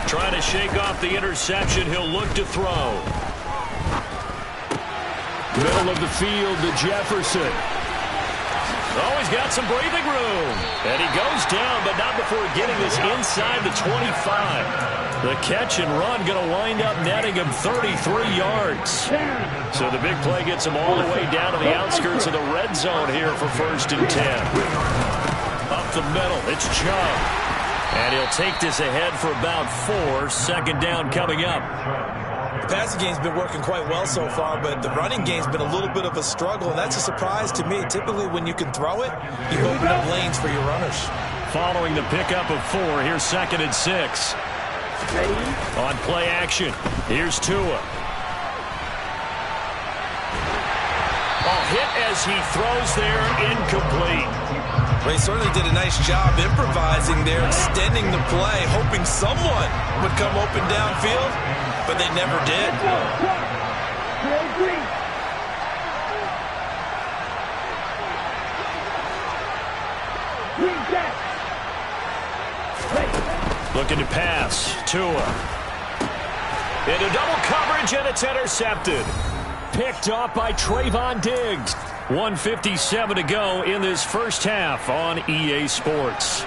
Trying to shake off the interception. He'll look to throw. Middle of the field to Jefferson. Oh, he's got some breathing room. And he goes down, but not before getting this inside the 25. The catch and run going to wind up netting him 33 yards. So the big play gets him all the way down to the outskirts of the red zone here for 1st and 10. Up the middle, it's Chubb. And he'll take this ahead for about 4. 2nd down coming up. The passing game's been working quite well so far, but the running game's been a little bit of a struggle, and that's a surprise to me. Typically, when you can throw it, you open up lanes for your runners. Following the pickup of 4, here's 2nd and 6. On play action, here's Tua. hit as he throws there, incomplete. They certainly did a nice job improvising there, extending the play, hoping someone would come open downfield, but they never did. Looking to pass. Tua. Into double coverage, and it's intercepted. Picked off by Trayvon Diggs. 1:57 to go in this first half on EA Sports.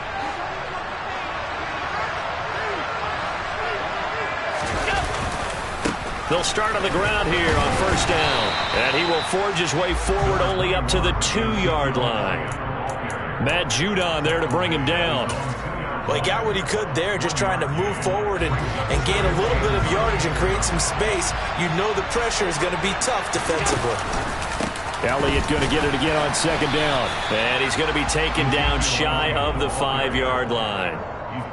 They'll start on the ground here on first down. And he will forge his way forward only up to the 2-yard line. Matt Judon there to bring him down. Well, he got what he could there, just trying to move forward and gain a little bit of yardage and create some space. You know the pressure is going to be tough defensively. Elliott going to get it again on second down. And he's going to be taken down shy of the 5-yard line.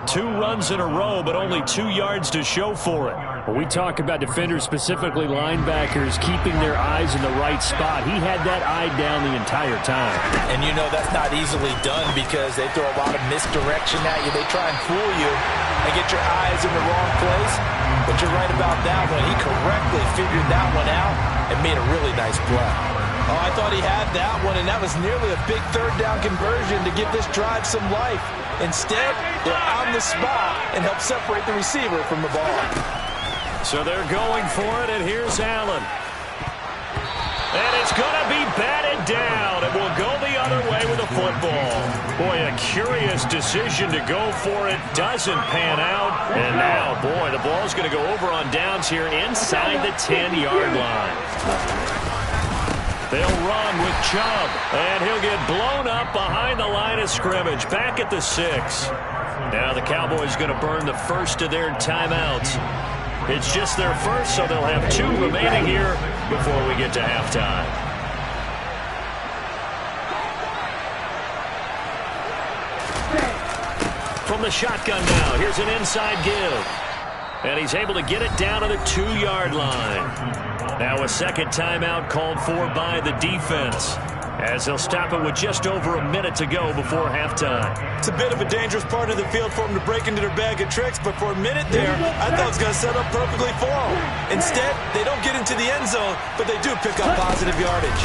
2 runs in a row, but only 2 yards to show for it. When we talk about defenders, specifically linebackers, keeping their eyes in the right spot, he had that eye down the entire time. And you know that's not easily done because they throw a lot of misdirection at you. They try and fool you and get your eyes in the wrong place. But you're right about that one. He correctly figured that one out and made a really nice play. Oh, I thought he had that one, and that was nearly a big third down conversion to give this drive some life. Instead, they're on the spot and help separate the receiver from the ball. So they're going for it, and here's Allen. And it's going to be batted down. It will go the other way with the football. Boy, a curious decision to go for it. Doesn't pan out. And now, boy, the ball's going to go over on downs here inside the 10-yard line. They'll run with Chubb, and he'll get blown up behind the line of scrimmage, back at the 6. Now the Cowboys going to burn the first of their timeouts. It's just their first, so they'll have 2 remaining here before we get to halftime. From the shotgun now, here's an inside give. And he's able to get it down to the 2-yard line. Now a second timeout called for by the defense, as they'll stop it with just over a minute to go before halftime. It's a bit of a dangerous part of the field for them to break into their bag of tricks, but for a minute there, I thought it was going to set up perfectly for them. Instead, they don't get into the end zone, but they do pick up positive yardage.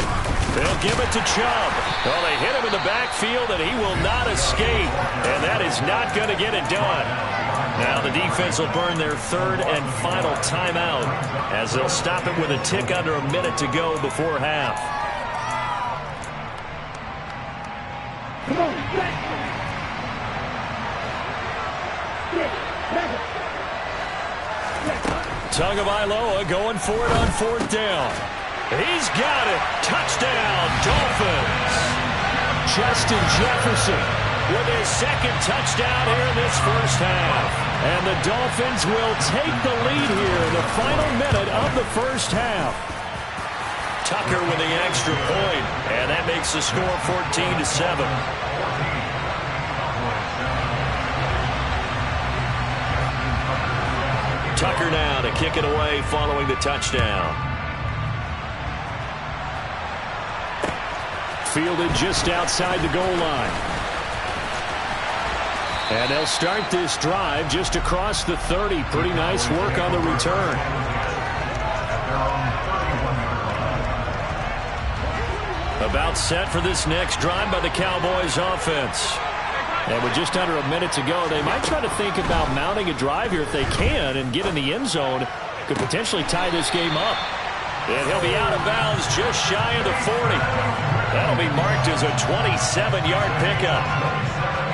They'll give it to Chubb. Well, they hit him in the backfield, and he will not escape, and that is not going to get it done. Now the defense will burn their third and final timeout, as they'll stop it with a tick under a minute to go before half. Tagovailoa going for it on fourth down. He's got it. Touchdown, Dolphins. Justin Jefferson with his second touchdown here in this first half. And the Dolphins will take the lead here in the final minute of the first half. Tucker with the extra point, and that makes the score 14-7. Tucker now to kick it away following the touchdown. Fielded just outside the goal line. And they'll start this drive just across the 30. Pretty nice work on the return. About set for this next drive by the Cowboys offense. And with just under a minute to go, they might try to think about mounting a drive here if they can and get in the end zone. Could potentially tie this game up. And he'll be out of bounds just shy of the 40. That'll be marked as a 27-yard pickup.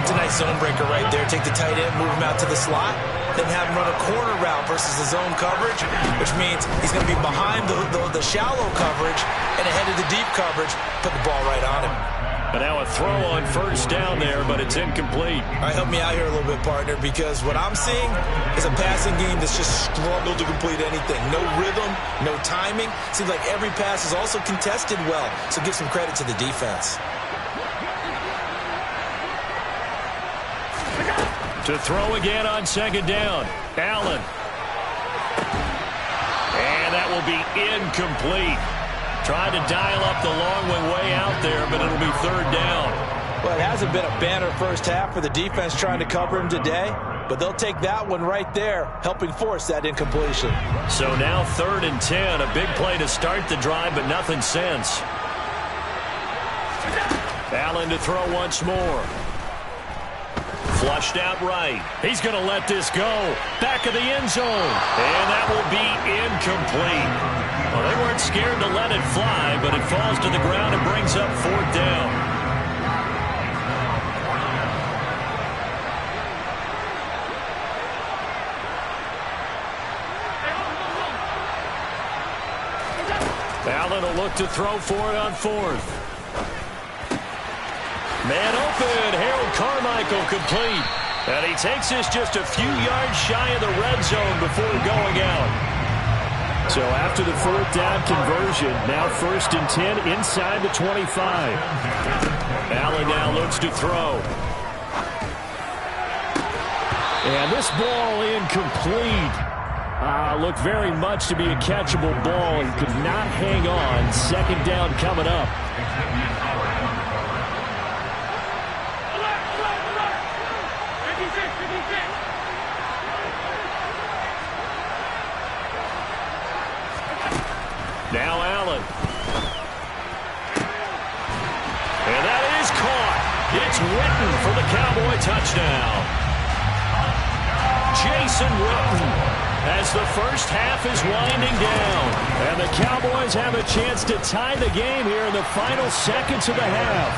It's a nice zone breaker right there. Take the tight end, move him out to the slot, then have him run a corner route versus the zone coverage, which means he's going to be behind the shallow coverage and ahead of the deep coverage. Put the ball right on him. But now a throw on first down there, but it's incomplete. All right, help me out here a little bit, partner, because what I'm seeing is a passing game that's just struggled to complete anything. No rhythm, no timing. Seems like every pass is also contested well, so give some credit to the defense. To throw again on second down. Allen. And that will be incomplete. Tried to dial up the long way out there, but it'll be third down. Well, it hasn't been a banner first half for the defense trying to cover him today, but they'll take that one right there, helping force that incompletion. So now 3rd and 10, a big play to start the drive, but nothing since. Allen to throw once more. Flushed out right. He's going to let this go. Back of the end zone. And that will be incomplete. Well, they weren't scared to let it fly, but it falls to the ground and brings up 4th down. Allen will look to throw for it on 4th. Man open. Harold Carmichael complete. And he takes this just a few yards shy of the red zone before going out. So after the 4th down conversion, now 1st and 10 inside the 25. Allen now looks to throw. And this ball incomplete. Looked very much to be a catchable ball and could not hang on. 2nd down coming up. Now Allen. And that is caught. It's Witten for the Cowboy touchdown. Jason Witten as the first half is winding down. And the Cowboys have a chance to tie the game here in the final seconds of the half.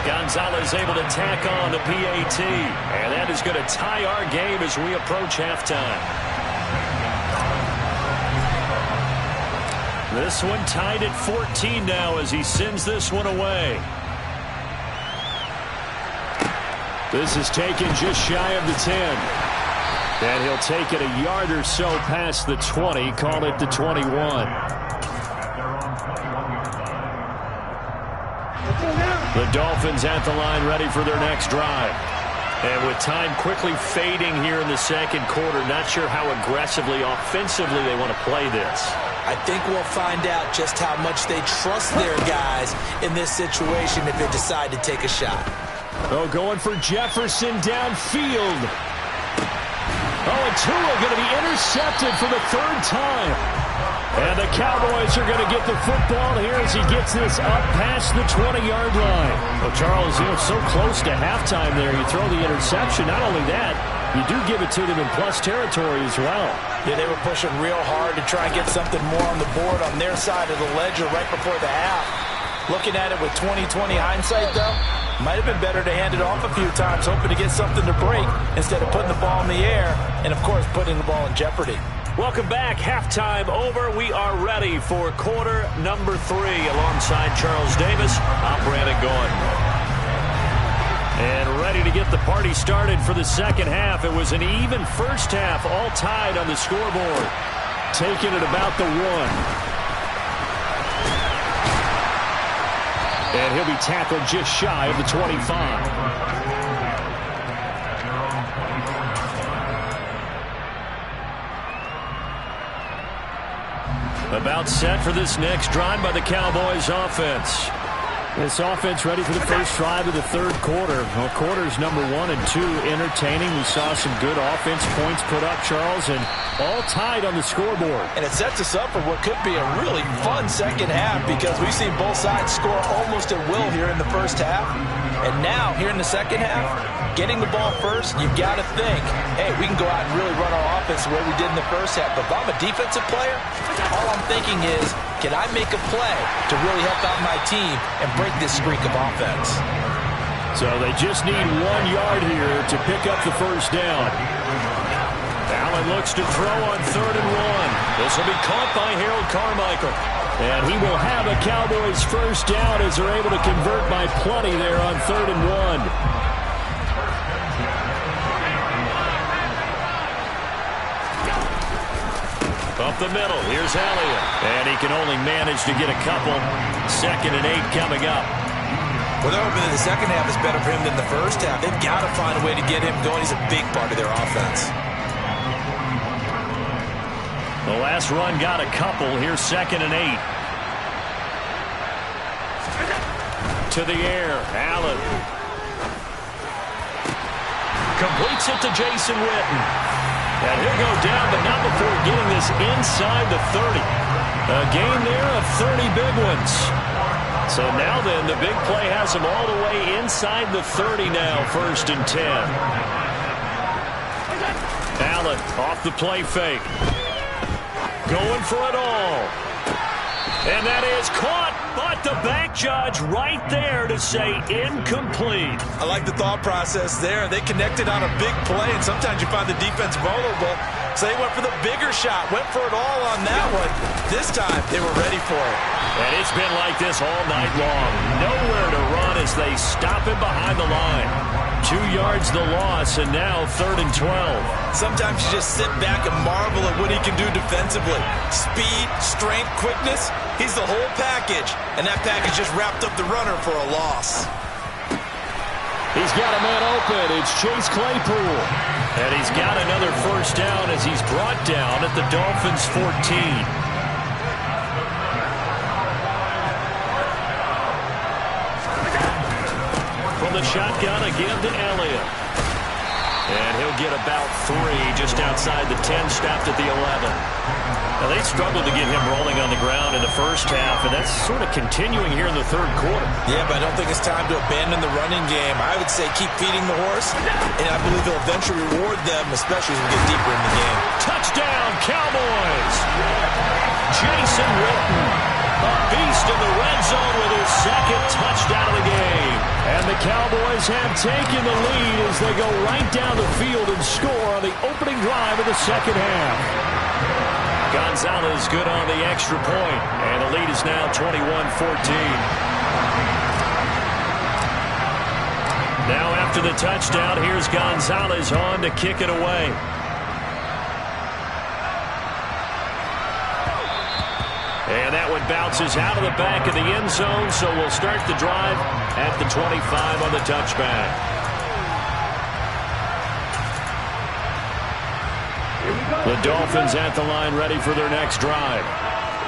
Gonzalez able to tack on the PAT. And that is going to tie our game as we approach halftime. This one tied at 14 now as he sends this one away. This is taken just shy of the 10. And he'll take it a yard or so past the 20, call it the 21. The Dolphins at the line ready for their next drive. And with time quickly fading here in the 2nd quarter, not sure how aggressively, offensively they want to play this. I think we'll find out just how much they trust their guys in this situation if they decide to take a shot. Oh, going for Jefferson downfield. Oh, and Tua going to be intercepted for the 3rd time. And the Cowboys are going to get the football here as he gets this up past the 20-yard line. Well, Charles, so close to halftime there. You throw the interception. Not only that, you do give it to them in plus territory as well. Yeah, they were pushing real hard to try and get something more on the board on their side of the ledger right before the half. Looking at it with 20/20 hindsight, though, might have been better to hand it off a few times, hoping to get something to break instead of putting the ball in the air and, of course, putting the ball in jeopardy. Welcome back. Halftime over. We are ready for quarter number 3 alongside Charles Davis. I'm Brandon Gaudin. And ready to get the party started for the 2nd half. It was an even first half, all tied on the scoreboard. Taking it about the 1. And he'll be tackled just shy of the 25. About set for this next drive by the Cowboys offense. This offense ready for the first drive of the 3rd quarter. Well, quarters number 1 and 2 entertaining. We saw some good offense points put up, Charles, and all tied on the scoreboard. And it sets us up for what could be a really fun 2nd half because we've seen both sides score almost at will here in the first half. And now, here in the 2nd half, getting the ball first, you've got to think, hey, we can go out and really run our offense the way we did in the first half. But if I'm a defensive player, all I'm thinking is, can I make a play to really help out my team and break this streak of offense? So they just need 1 yard here to pick up the first down. Allen looks to throw on 3rd and 1. This will be caught by Harold Carmichael. And he will have a Cowboys first down as they're able to convert by plenty there on 3rd and 1. Up the middle, here's Elliott. And he can only manage to get a couple. 2nd and 8 coming up. Well, they're hoping that the 2nd half is better for him than the first half. They've got to find a way to get him going. He's a big part of their offense. The last run got a couple. Here's 2nd and 8. to the air. Allen completes it to Jason Witten. And he'll go down, but not before getting this inside the 30. A gain there of 30 big ones. So now then, the big play has him all the way inside the 30 now, 1st and 10. Allen off the play fake. Going for it all. And that is caught, but the back judge right there to say incomplete. I like the thought process there. They connected on a big play, and sometimes you find the defense vulnerable. So they went for the bigger shot, went for it all on that one. This time, they were ready for it. And it's been like this all night long. Nowhere to run as they stop him behind the line. 2 yards the loss, and now 3rd and 12. Sometimes you just sit back and marvel at what he can do defensively. Speed, strength, quickness, he's the whole package. And that package just wrapped up the runner for a loss. He's got a man open. It's Chase Claypool. And he's got another 1st down as he's brought down at the Dolphins' 14. From the shotgun again to Elliott. And he'll get about 3 just outside the 10, stopped at the 11. Now, they struggled to get him rolling on the ground in the 1st half, and that's sort of continuing here in the 3rd quarter. Yeah, but I don't think it's time to abandon the running game. I would say keep feeding the horse, and I believe he'll eventually reward them, especially as we get deeper in the game. Touchdown, Cowboys! Jason Witten, a beast in the red zone with his 2nd touchdown of the game. And the Cowboys have taken the lead as they go right down the field and score on the opening drive of the 2nd half. Gonzalez good on the extra point, and the lead is now 21-14. Now after the touchdown, here's Gonzalez on to kick it away. And that one bounces out of the back of the end zone, so we'll start the drive at the 25 on the touchback. The Dolphins at the line ready for their next drive.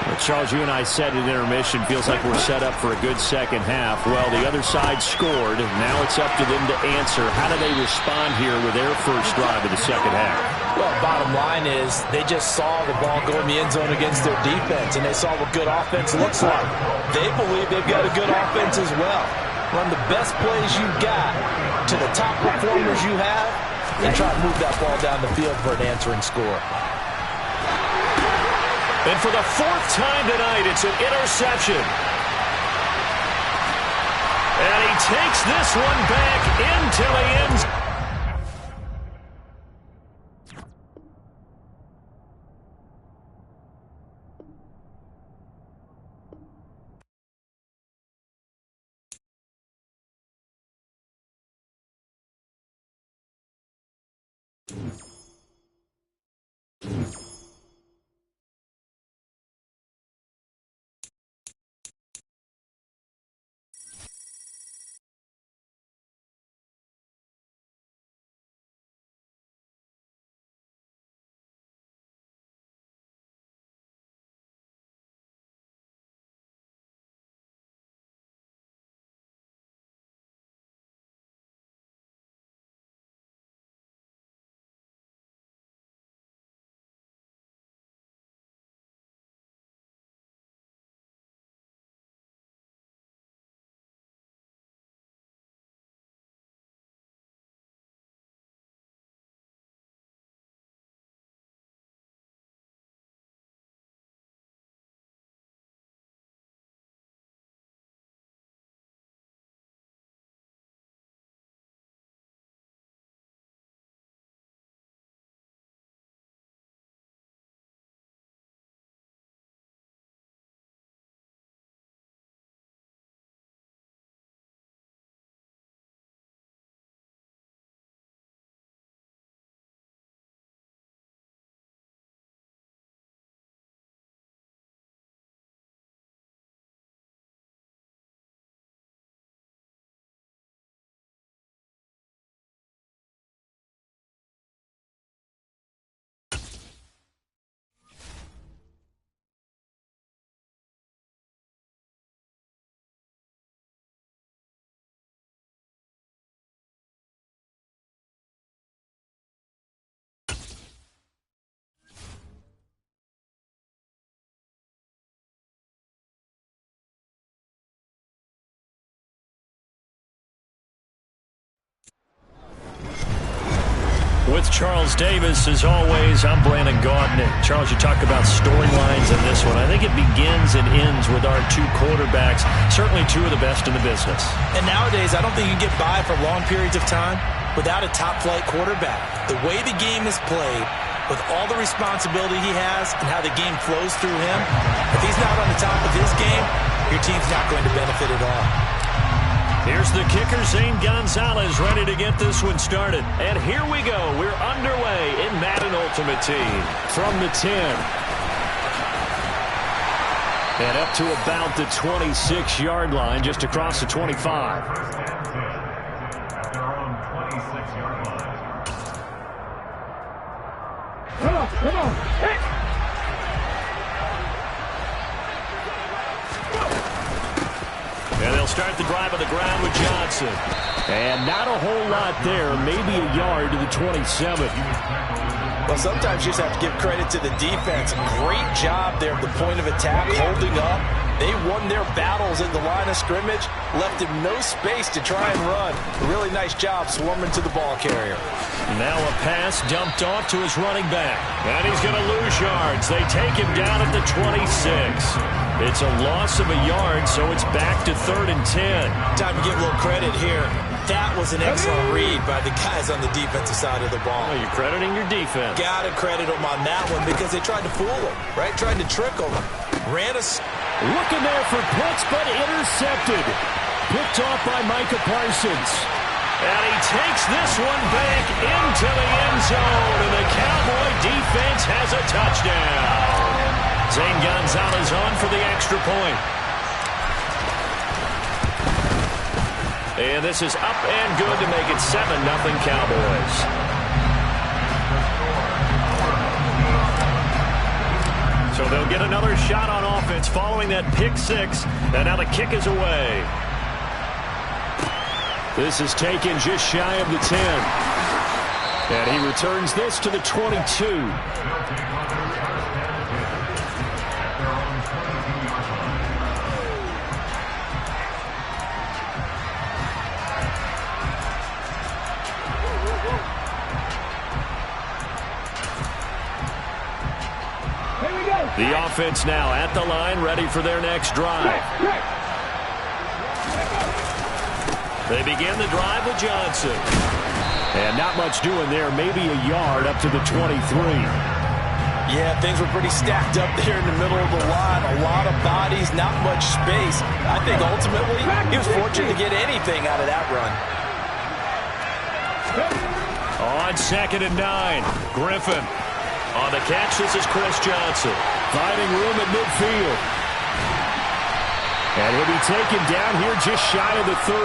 Well, Charles, you and I said at intermission, feels like we're set up for a good 2nd half. Well, the other side scored. Now it's up to them to answer. How do they respond here with their 1st drive of the 2nd half? Well, bottom line is they just saw the ball go in the end zone against their defense, and they saw what good offense looks like. They believe they've got a good offense as well. Run the best plays you've got to the top performers you have, and try to move that ball down the field for an answering score. And for the 4th time tonight, it's an interception. And he takes this one back into the end zone. With Charles Davis, as always, I'm Brandon Gaudin. Charles, you talk about storylines in this one. I think it begins and ends with our two quarterbacks, certainly two of the best in the business. And nowadays, I don't think you can get by for long periods of time without a top-flight quarterback. The way the game is played, with all the responsibility he has and how the game flows through him, if he's not on the top of his game, your team's not going to benefit at all. Here's the kicker, Zane Gonzalez, ready to get this one started. And here we go. We're underway in Madden Ultimate Team. From the 10. And up to about the 26-yard line, just across the 25. Come on. Hit. And they'll start the drive on the ground with Johnson. And not a whole lot there, maybe a yard to the 27. Well, sometimes you just have to give credit to the defense. Great job there at the point of attack, holding up. They won their battles at the line of scrimmage, left him no space to try and run. A really nice job swarming to the ball carrier. Now a pass dumped off to his running back. And he's going to lose yards. They take him down at the 26. It's a loss of a yard, so it's back to 3rd and 10. Time to give a little credit here. That was an excellent read by the guys on the defensive side of the ball. Oh, you're crediting your defense. Got to credit them on that one because they tried to fool him, right? Tried to trick him. Looking there for Pitts, but intercepted. Picked off by Micah Parsons. And he takes this one back into the end zone, and the Cowboy defense has a touchdown. Zane Gonzalez on for the extra point. And this is up and good to make it 7-0 Cowboys. So they'll get another shot on offense following that pick six. And now the kick is away. This is taken just shy of the 10. And he returns this to the 22. The offense now at the line, ready for their next drive. They begin the drive with Johnson. And not much doing there, maybe a yard up to the 23. Yeah, things were pretty stacked up there in the middle of the line. A lot of bodies, not much space. I think ultimately he was fortunate to get anything out of that run. On 2nd and 9, Griffin. On the catch, this is Chris Johnson. Finding room at midfield. And he'll be taken down here just shy of the 30.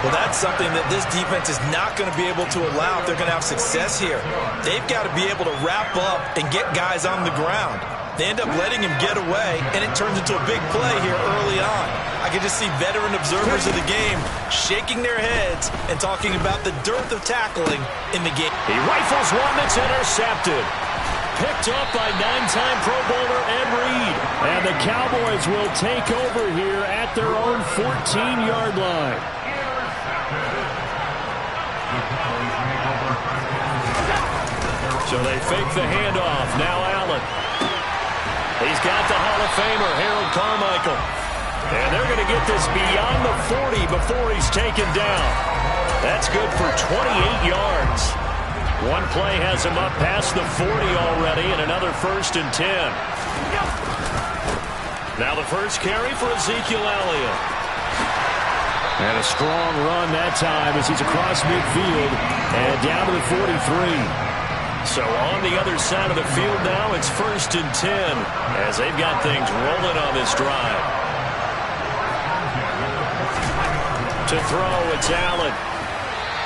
Well, that's something that this defense is not going to be able to allow if they're going to have success here. They've got to be able to wrap up and get guys on the ground. They end up letting him get away, and it turns into a big play here early on. I can just see veteran observers of the game shaking their heads and talking about the dearth of tackling in the game. He rifles one that's intercepted. Picked up by 9-time Pro Bowler Ed Reed. And the Cowboys will take over here at their own 14-yard line. So they fake the handoff. Now Allen. He's got the Hall of Famer, Harold Carmichael. And they're going to get this beyond the 40 before he's taken down. That's good for 28 yards. One play has him up past the 40 already, and another 1st and 10. Now the first carry for Ezekiel Elliott. And a strong run that time as he's across midfield and down to the 43. So on the other side of the field now, it's 1st and 10 as they've got things rolling on this drive. To throw, it's Allen.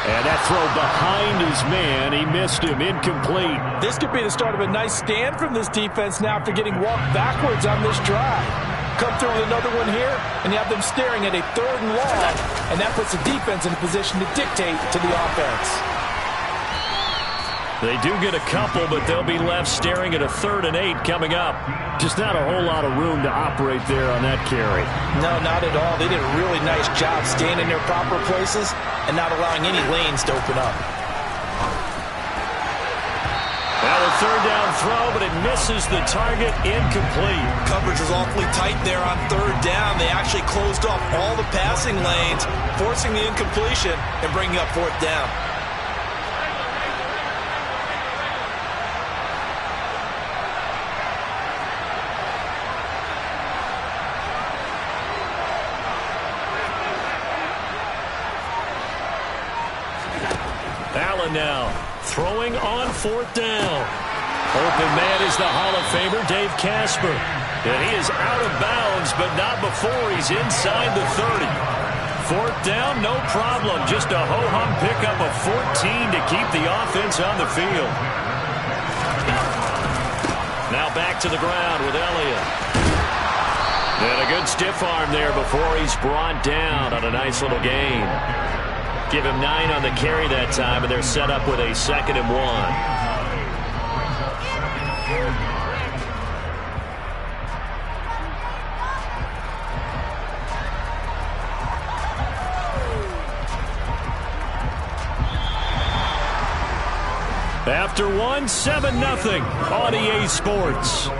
And that throw behind his man, he missed him, incomplete. This could be the start of a nice stand from this defense now after getting walked backwards on this drive. Come through with another one here, and you have them staring at a 3rd and long, and that puts the defense in a position to dictate to the offense. They do get a couple, but they'll be left staring at a 3rd and 8 coming up. Just not a whole lot of room to operate there on that carry. No, not at all. They did a really nice job staying in their proper places and not allowing any lanes to open up. Now a third down throw, but it misses the target, incomplete. Coverage was awfully tight there on third down. They actually closed off all the passing lanes, forcing the incompletion and bringing up fourth down. Allen now throwing on fourth down. Open man is the Hall of Famer Dave Casper. And he is out of bounds, but not before he's inside the 30. Fourth down, no problem. Just a ho-hum pickup of 14 to keep the offense on the field. Now back to the ground with Elliott. And a good stiff arm there before he's brought down on a nice little gain. Give him 9 on the carry that time, and they're set up with a 2nd and 1. After one, 7-0 on EA Sports.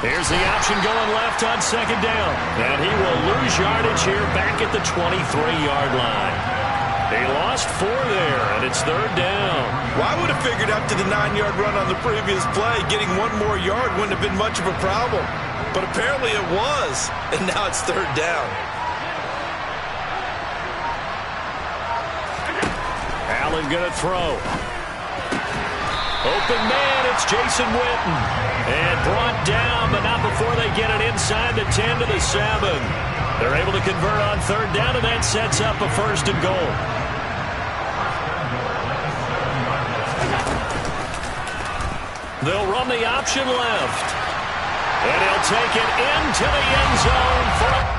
Here's the option going left on 2nd down. And he will lose yardage here back at the 23-yard line. They lost 4 there, and it's 3rd down. Well, I would have figured after the 9-yard run on the previous play, getting 1 more yard wouldn't have been much of a problem. But apparently it was, and now it's 3rd down. Allen going to throw. Open man, it's Jason Witten. And brought down, but not before they get it inside the 10 to the 7. They're able to convert on 3rd down, and that sets up a 1st and goal. They'll run the option left. And he'll take it into the end zone for a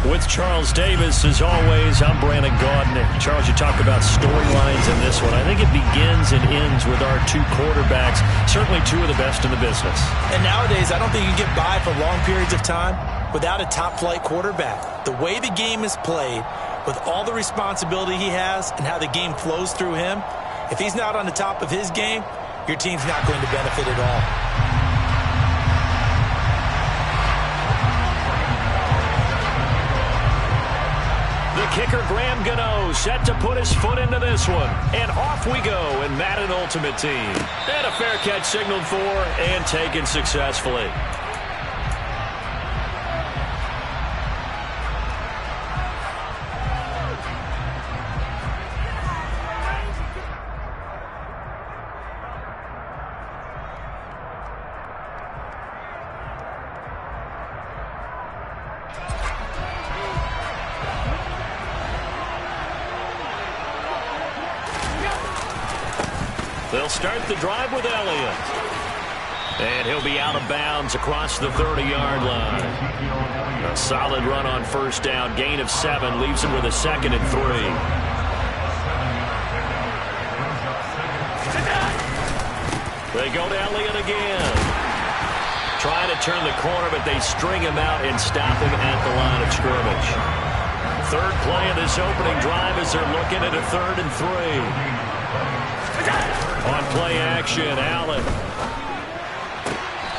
With Charles Davis, as always, I'm Brandon Gaudin. Charles, you talk about storylines in this one. I think it begins and ends with our two quarterbacks, certainly two of the best in the business. And nowadays, I don't think you can get by for long periods of time without a top-flight quarterback. The way the game is played, with all the responsibility he has and how the game flows through him, if he's not on the top of his game, your team's not going to benefit at all. The kicker, Graham Gano, set to put his foot into this one. And off we go in Madden Ultimate Team. And a fair catch signaled for and taken successfully. They'll start the drive with Elliott. And he'll be out of bounds across the 30-yard line. A solid run on first down. Gain of 7 leaves him with a 2nd and 3. They go to Elliott again. Trying to turn the corner, but they string him out and stop him at the line of scrimmage. Third play of this opening drive as they're looking at a 3rd and 3. On play action, Allen.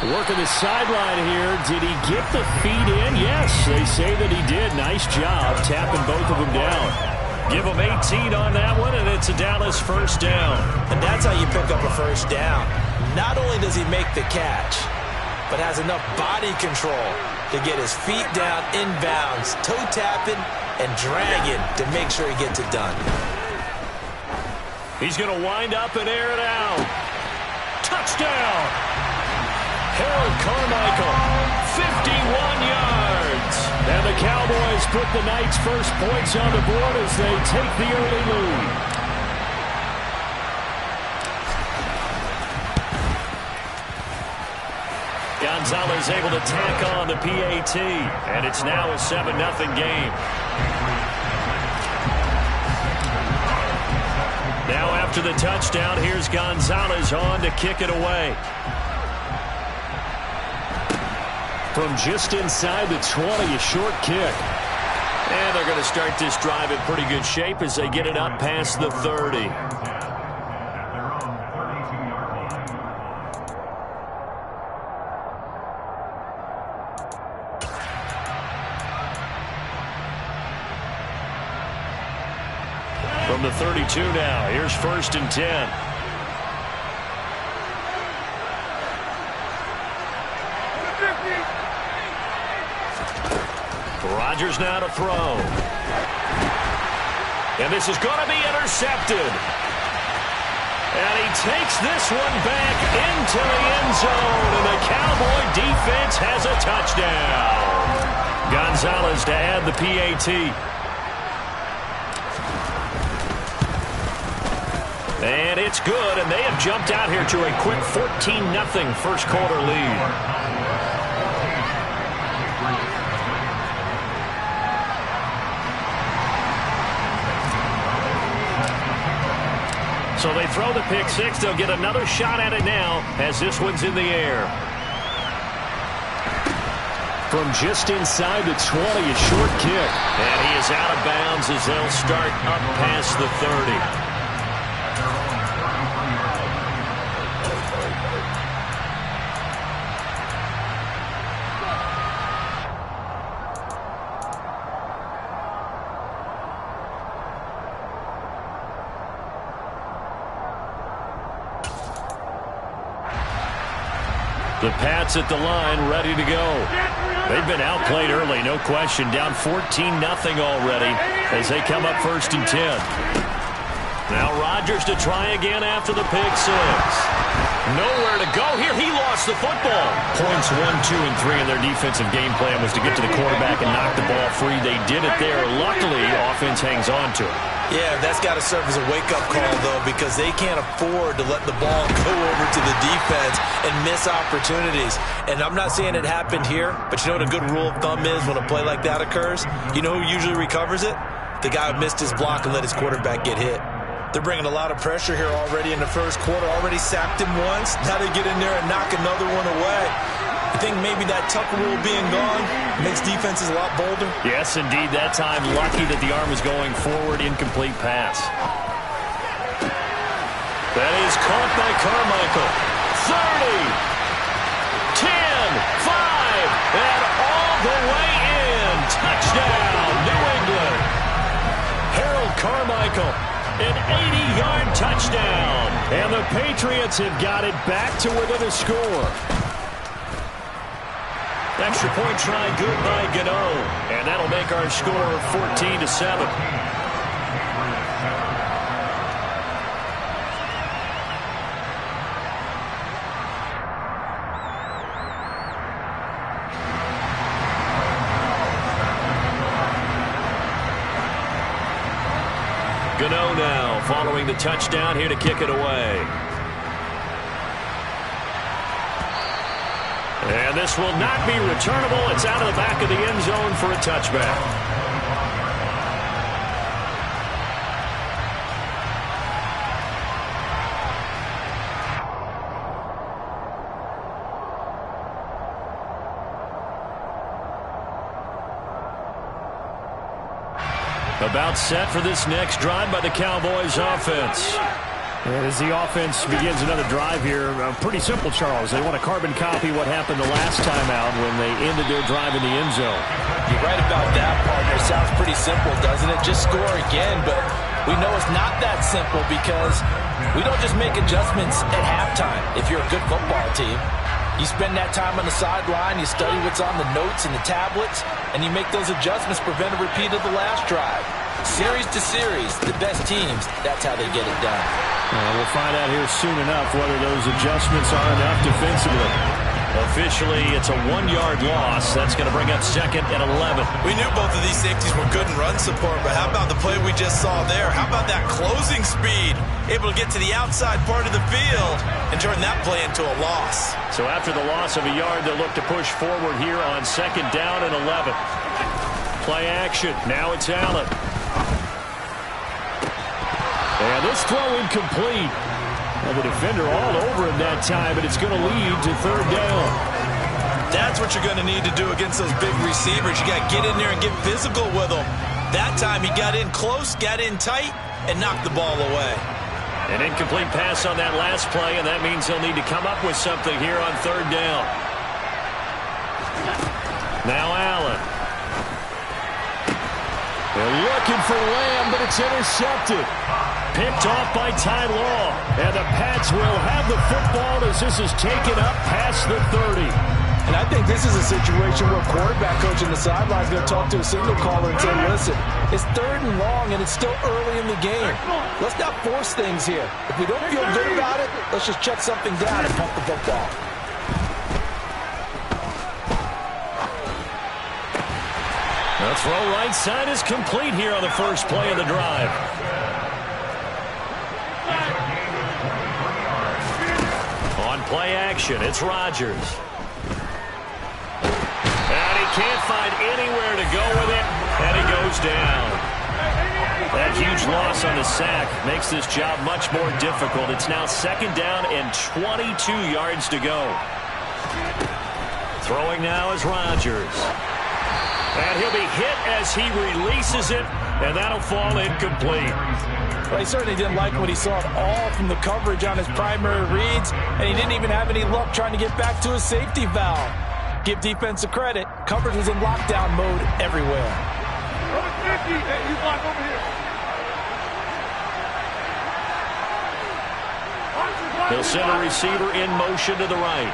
Working the sideline here. Did he get the feet in? Yes, they say that he did. Nice job tapping both of them down. Give him 18 on that one, and it's a Dallas first down. And that's how you pick up a first down. Not only does he make the catch, but has enough body control to get his feet down inbounds, toe tapping and dragging to make sure he gets it done. He's going to wind up and air it out. Touchdown! Harold Carmichael, 51 yards. And the Cowboys put the night's first points on the board as they take the early lead. Gonzalez able to tack on the PAT, and it's now a 7-0 game. Now after the touchdown, here's Gonzalez on to kick it away. From just inside the 20, a short kick. And they're going to start this drive in pretty good shape as they get it up past the 30. From the 32 now, here's 1st and 10. Rodgers now to throw. And this is going to be intercepted. And he takes this one back into the end zone, and the Cowboy defense has a touchdown. Gonzalez to add the PAT. And it's good, and they have jumped out here to a quick 14-0 first quarter lead. So they throw the pick six. They'll get another shot at it now as this one's in the air. From just inside the 20, a short kick. And he is out of bounds as they'll start up past the 30. The Pats at the line, ready to go. They've been outplayed early, no question. Down 14-0 already as they come up 1st and 10. Now Rodgers to try again after the pick six. Nowhere to go here. He lost the football. Points 1, 2, and 3 in their defensive game plan was to get to the quarterback and knock the ball free. They did it there. Luckily, offense hangs on to it. Yeah, that's got to serve as a wake-up call, though, because they can't afford to let the ball go over to the defense and miss opportunities. And I'm not saying it happened here, but you know what a good rule of thumb is when a play like that occurs? You know who usually recovers it? The guy who missed his block and let his quarterback get hit. They're bringing a lot of pressure here already in the first quarter. Already sacked him once. Now they get in there and knock another one away. I think maybe that tuck rule being gone makes defenses a lot bolder. Yes, indeed. That time, lucky that the arm was going forward. Incomplete pass. That is caught by Carmichael. 30, 10, 5, and all the way in. Touchdown, New England. Harold Carmichael, an 80-yard touchdown. And the Patriots have got it back to within a score. Extra point try good by Gano. And that'll make our score 14-7. Gano now following the touchdown here to kick it away. And this will not be returnable. It's out of the back of the end zone for a touchback. About set for this next drive by the Cowboys offense. And as the offense begins another drive here, pretty simple, Charles. They want to carbon copy what happened the last time out when they ended their drive in the end zone. You're right about that, partner. Sounds pretty simple, doesn't it? Just score again, but we know it's not that simple because we don't just make adjustments at halftime if you're a good football team. You spend that time on the sideline, you study what's on the notes and the tablets, and you make those adjustments, prevent a repeat of the last drive. Series to series, the best teams, that's how they get it done. We'll find out here soon enough whether those adjustments are enough defensively. Officially, it's a 1-yard loss. That's going to bring up second and 11. We knew both of these safeties were good in run support, but how about the play we just saw there? How about that closing speed? Able to get to the outside part of the field and turn that play into a loss. So after the loss of a yard, they'll look to push forward here on second down and 11. Play action. Now it's Allen. And this throw incomplete. And the defender all over him that time, but it's going to lead to third down. That's what you're going to need to do against those big receivers. You got to get in there and get physical with them. That time he got in close, got in tight, and knocked the ball away. An incomplete pass on that last play, and that means they'll need to come up with something here on third down. Now Allen. They're looking for Lamb, but it's intercepted. Picked off by Ty Law. And the Pats will have the football as this is taken up past the 30. And I think this is a situation where quarterback coach in the sideline is going to talk to a signal caller and say, listen, it's third and long and it's still early in the game. Let's not force things here. If we don't feel good about it, let's just check something down and pump the football. The throw right side is complete here on the first play of the drive. On play action, it's Rodgers. And he can't find anywhere to go with it, and he goes down. That huge loss on the sack makes this job much more difficult. It's now second down and 22 yards to go. Throwing now is Rodgers. And he'll be hit as he releases it, and that'll fall incomplete. Well, he certainly didn't like what he saw at all from the coverage on his primary reads, and he didn't even have any luck trying to get back to his safety valve. Give defensive credit. Coverage was in lockdown mode everywhere. Number 50, you block over here. He'll send a receiver in motion to the right.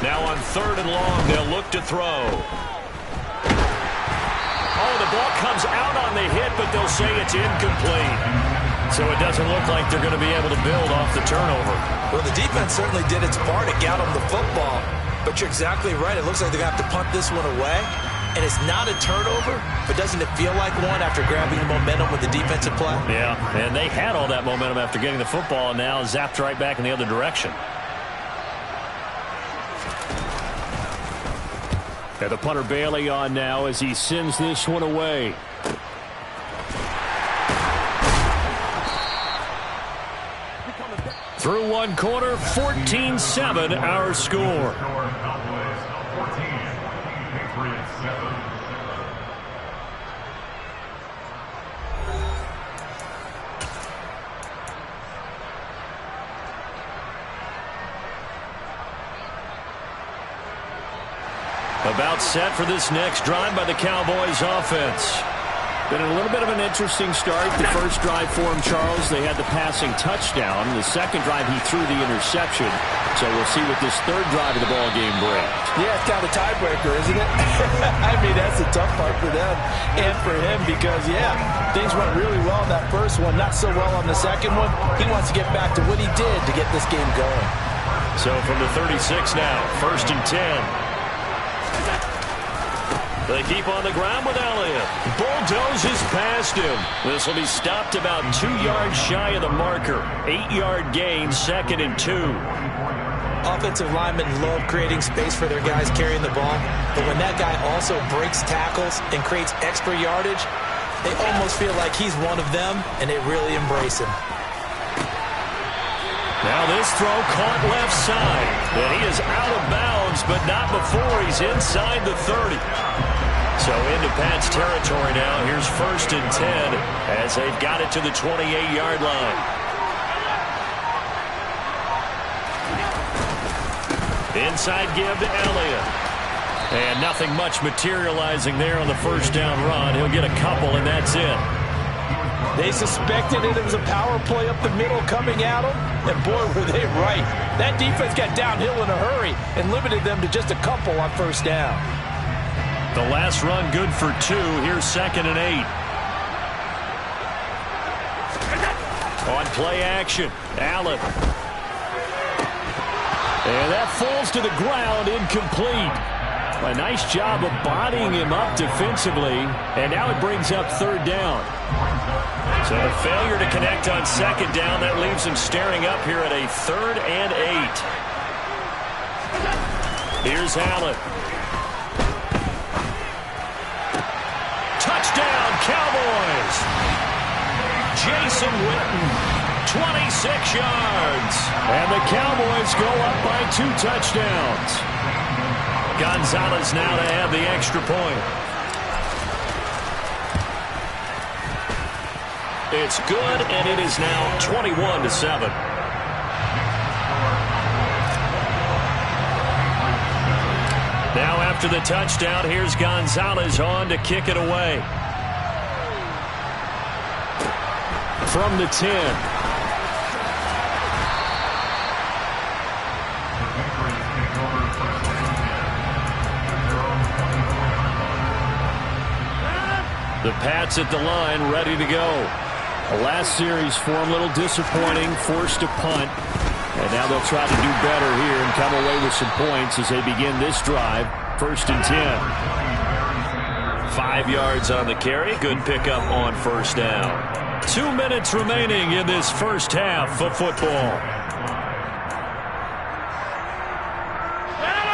Now on third and long, they'll look to throw. Oh, the ball comes out on the hit, but they'll say it's incomplete. So it doesn't look like they're going to be able to build off the turnover. Well, the defense certainly did its part. It got him the football. But you're exactly right. It looks like they're going to have to punt this one away. And it's not a turnover, but doesn't it feel like one after grabbing the momentum with the defensive play? Yeah, and they had all that momentum after getting the football, and now zapped right back in the other direction. And the punter Bailey on now as he sends this one away. Through one quarter, 14-7 our score. About set for this next drive by the Cowboys offense. Been a little bit of an interesting start. The first drive for him, Charles, they had the passing touchdown. The second drive, he threw the interception. So we'll see what this third drive of the ball game brings. Yeah, it's kind of a tiebreaker, isn't it? I mean, that's the tough part for them and for him because, yeah, things went really well in that first one, not so well on the second one. He wants to get back to what he did to get this game going. So from the 36 now, 1st and 10. They keep on the ground with Elliott. Bulldozes past him. This will be stopped about 2 yards shy of the marker. 8-yard gain, 2nd and 2. Offensive linemen love creating space for their guys carrying the ball. But when that guy also breaks tackles and creates extra yardage, they almost feel like he's one of them, and they really embrace him. Now this throw caught left side. And he is out of bounds, but not before he's inside the 30. So into Pat's territory now. Here's 1st and 10 as they've got it to the 28-yard line. Inside give to Elliott. And nothing much materializing there on the first down run. He'll get a couple, and that's it. They suspected it was a power play up the middle coming at them, and boy, were they right. That defense got downhill in a hurry and limited them to just a couple on first down. The last run good for 2. Here's 2nd and 8. On play action, Allen. And that falls to the ground, incomplete. A nice job of bodying him up defensively, and now it brings up 3rd down. So a failure to connect on 2nd down, that leaves him staring up here at a 3rd and 8. Here's Allen. Touchdown, Cowboys! Jason Witten, 26 yards. And the Cowboys go up by 2 touchdowns. Gonzalez now to add the extra point. It's good, and it is now 21-7. Now after the touchdown, here's Gonzalez on to kick it away. From the 10. The Pats at the line, ready to go. The last series for him, a little disappointing, forced to punt. And now they'll try to do better here and come away with some points as they begin this drive. 1st and 10. 5 yards on the carry. Good pickup on first down. 2 minutes remaining in this first half of football.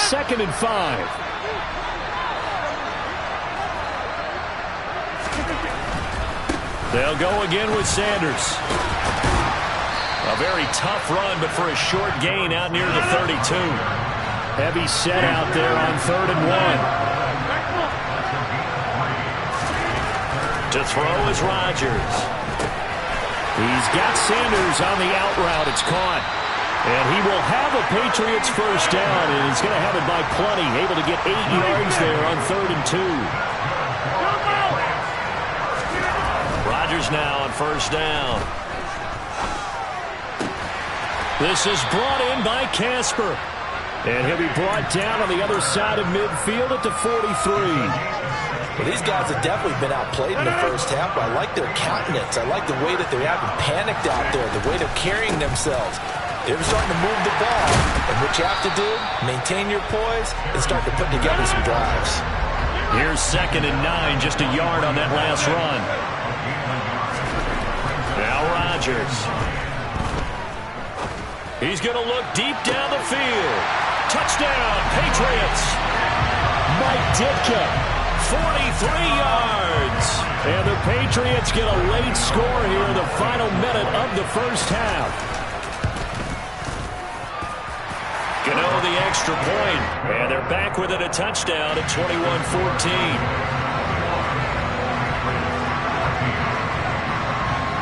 2nd and 5. They'll go again with Sanders. A very tough run, but for a short gain out near the 32. Heavy set out there on 3rd and 1. To throw is Rodgers. He's got Sanders on the out route. It's caught. And he will have a Patriots first down, and he's going to have it by plenty. Able to get 8 yards there on 3rd and 2. Rodgers now on first down. This is brought in by Casper. And he'll be brought down on the other side of midfield at the 43. Well, these guys have definitely been outplayed in the first half. I like their countenance. I like the way that they haven't panicked out there, the way they're carrying themselves. You're starting to move the ball, and what you have to do, maintain your poise and start to put together some drives. Here's 2nd and 9, just a yard on that last run. Now Rodgers. He's going to look deep down the field. Touchdown, Patriots. Mike Ditka, 43 yards. And the Patriots get a late score here in the final minute of the first half. Gano the extra point, and they're back within a touchdown at 21-14.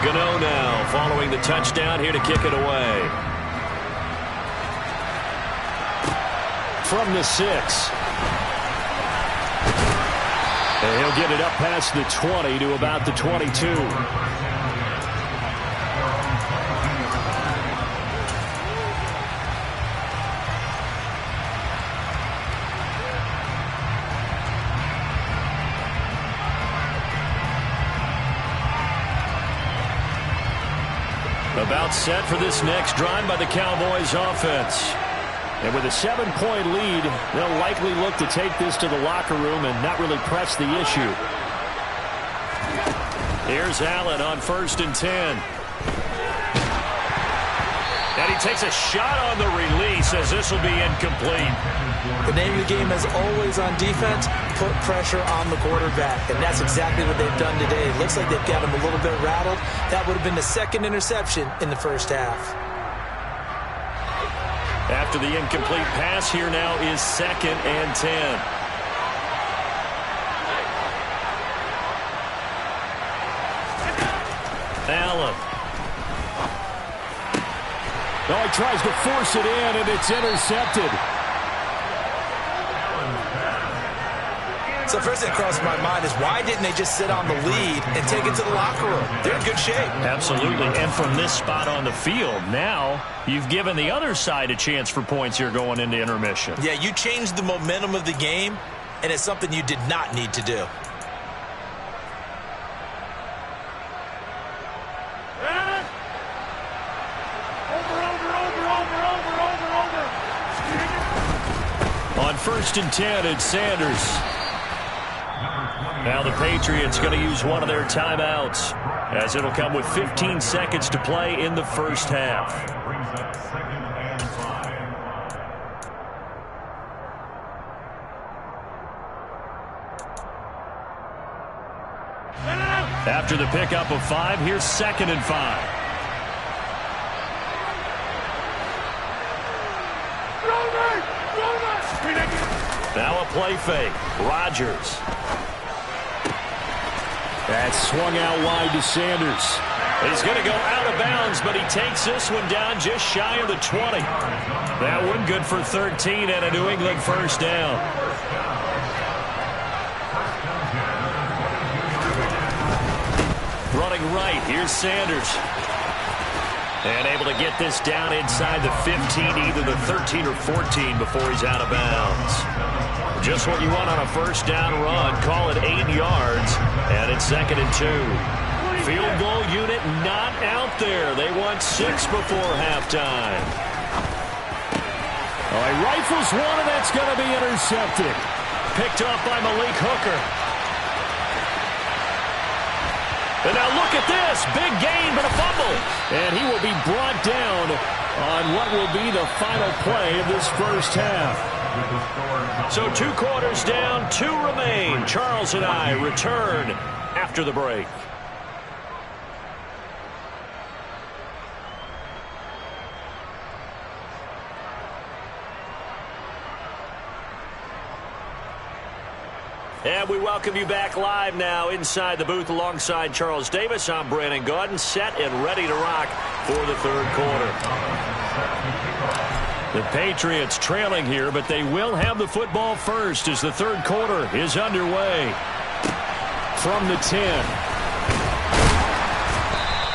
Gano now following the touchdown here to kick it away. From the 6. And he'll get it up past the 20 to about the 22. About set for this next drive by the Cowboys offense. And with a 7-point lead, they'll likely look to take this to the locker room and not really press the issue. Here's Allen on 1st and 10. And he takes a shot on the release as this will be incomplete. The name of the game is always on defense, put pressure on the quarterback. And that's exactly what they've done today. It looks like they've got him a little bit rattled. That would have been the 2nd interception in the first half. After the incomplete pass, here now is 2nd and 10. Allen. Oh, he tries to force it in, and it's intercepted. So first thing that crossed my mind is why didn't they just sit on the lead and take it to the locker room? They're in good shape. Absolutely. And from this spot on the field, now you've given the other side a chance for points here going into intermission. Yeah, you changed the momentum of the game, and it's something you did not need to do. On 1st and 10, it's Sanders. Now the Patriots going to use one of their timeouts, as it'll come with 15 seconds to play in the first half. After the pickup of 5, here's 2nd and 5. Now a play fake. Rodgers. That's swung out wide to Sanders. He's going to go out of bounds, but he takes this one down just shy of the 20. That one good for 13 and a New England first down. Running right, here's Sanders. And able to get this down inside the 15, either the 13 or 14 before he's out of bounds. Just what you want on a first down run. Call it 8 yards, and it's 2nd and 2. Field goal unit not out there. They want 6 before halftime. Oh, he rifles one, and that's going to be intercepted. Picked up by Malik Hooker. And now look at this. Big gain, but a fumble. And he will be brought down on what will be the final play of this first half. So 2 quarters down, 2 remain. Charles and I return after the break. And we welcome you back live now inside the booth alongside Charles Davis. I'm Brandon Gaudin, set and ready to rock for the third quarter. The Patriots trailing here, but they will have the football first as the third quarter is underway. From the 10.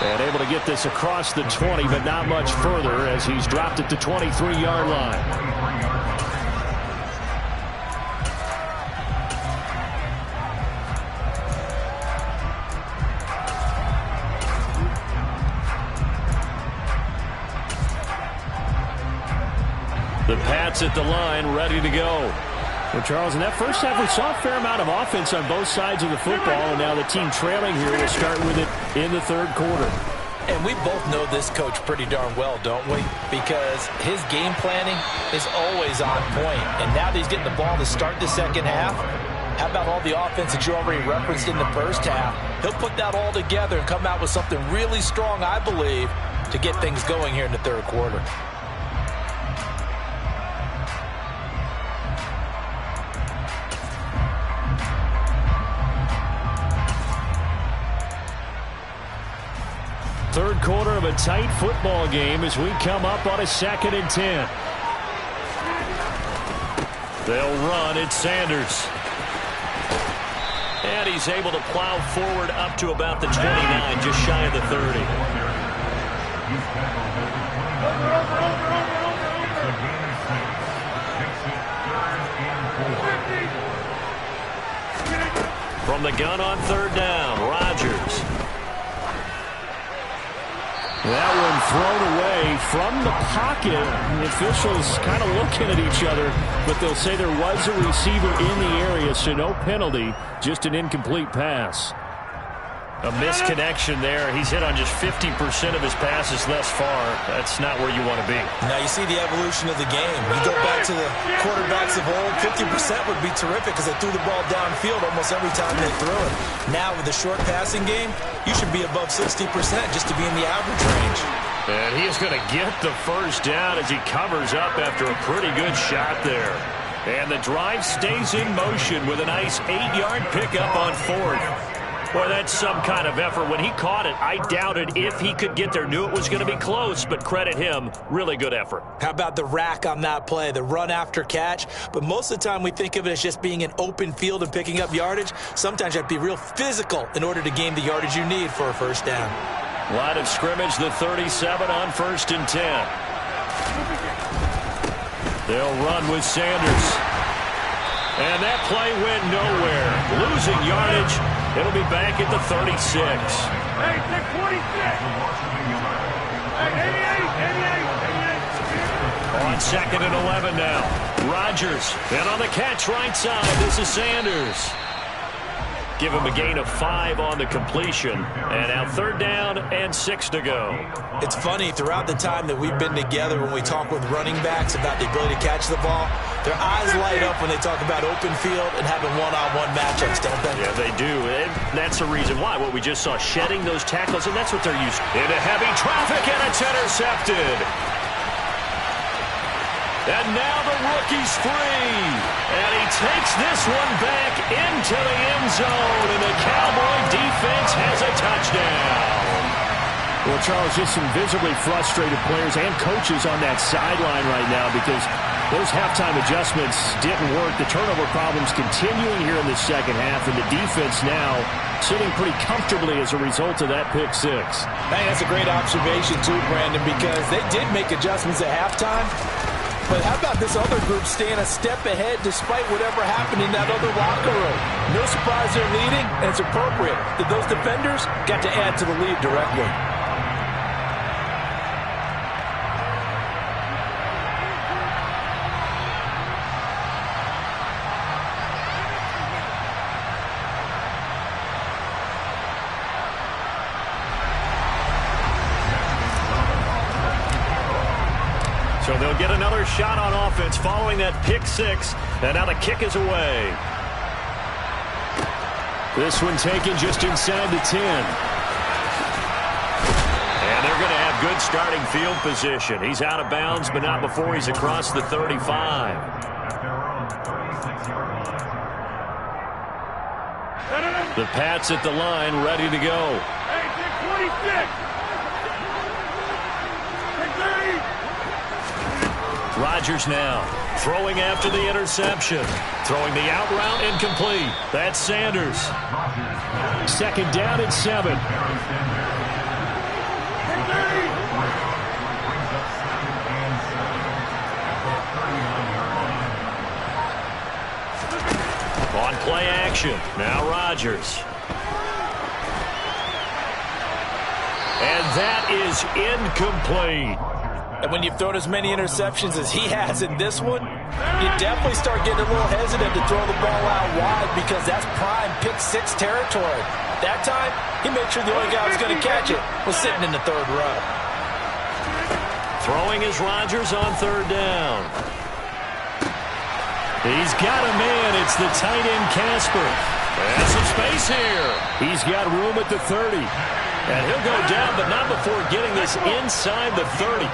And able to get this across the 20, but not much further as he's dropped it to 23-yard line. Pats at the line, ready to go. Well, Charles, in that first half, we saw a fair amount of offense on both sides of the football, and now the team trailing here will start with it in the third quarter. And we both know this coach pretty darn well, don't we? Because his game planning is always on point. And now that he's getting the ball to start the second half, how about all the offense that you already referenced in the first half? He'll put that all together and come out with something really strong, I believe, to get things going here in the third quarter. Third quarter of a tight football game as we come up on a 2nd and 10. They'll run. It's Sanders. And he's able to plow forward up to about the 29, just shy of the 30. From the gun on 3rd down, Rodgers. That one thrown away from the pocket. The officials kind of looking at each other, but they'll say there was a receiver in the area, so no penalty, just an incomplete pass. A misconnection there. He's hit on just 50% of his passes thus far. That's not where you want to be. Now you see the evolution of the game. You go back to the quarterbacks of old, 50% would be terrific because they threw the ball downfield almost every time they threw it. Now with the short passing game, you should be above 60% just to be in the average range. And he is going to get the first down as he covers up after a pretty good shot there. And the drive stays in motion with a nice 8-yard pickup on 4th. Boy, that's some kind of effort. When he caught it, I doubted if he could get there. Knew it was going to be close, but credit him. Really good effort. How about the rack on that play, the run after catch? But most of the time we think of it as just being an open field and picking up yardage. Sometimes you have to be real physical in order to gain the yardage you need for a first down. Line of scrimmage, the 37 on 1st and 10. They'll run with Sanders. And that play went nowhere. Losing yardage. It'll be back at the 36. Hey, 626. Hey, 88. On 2nd and 11 now. Rodgers. And on the catch right side, this is Sanders. Give him a gain of 5 on the completion. And now 3rd down and 6 to go. It's funny, throughout the time that we've been together when we talk with running backs about the ability to catch the ball, their eyes light up when they talk about open field and having one-on-one matchups, don't they? Yeah, they do. And that's the reason why. What we just saw, shedding those tackles, and that's what they're used to. Into heavy traffic, and it's intercepted. And now the rookie's free. And he takes this one back into the end zone. And the Cowboy defense has a touchdown. Well, Charles, just some visibly frustrated players and coaches on that sideline right now because those halftime adjustments didn't work. The turnover problems continuing here in the second half, and the defense now sitting pretty comfortably as a result of that pick 6. Hey, that's a great observation too, Brandon, because they did make adjustments at halftime. But how about this other group staying a step ahead despite whatever happened in that other locker room? No surprise they're leading, and it's appropriate that those defenders got to add to the lead directly. So they'll get another shot on offense following that pick 6. And now the kick is away. This one taken just inside the 10. And they're going to have good starting field position. He's out of bounds, but not before he's across the 35. The Pats at the line, ready to go. Hey, 626. Rodgers now throwing after the interception. Throwing the out route incomplete. That's Sanders. 2nd down and 7. On play action. Now Rodgers. And that is incomplete. And when you've thrown as many interceptions as he has in this one, you definitely start getting a little hesitant to throw the ball out wide because that's prime pick six territory. That time, he made sure the only guy who was going to catch it was sitting in the third row. Throwing is Rodgers on third down. He's got a man. It's the tight end, Casper. And some space here. He's got room at the 30. And he'll go down, but not before getting this inside the 30.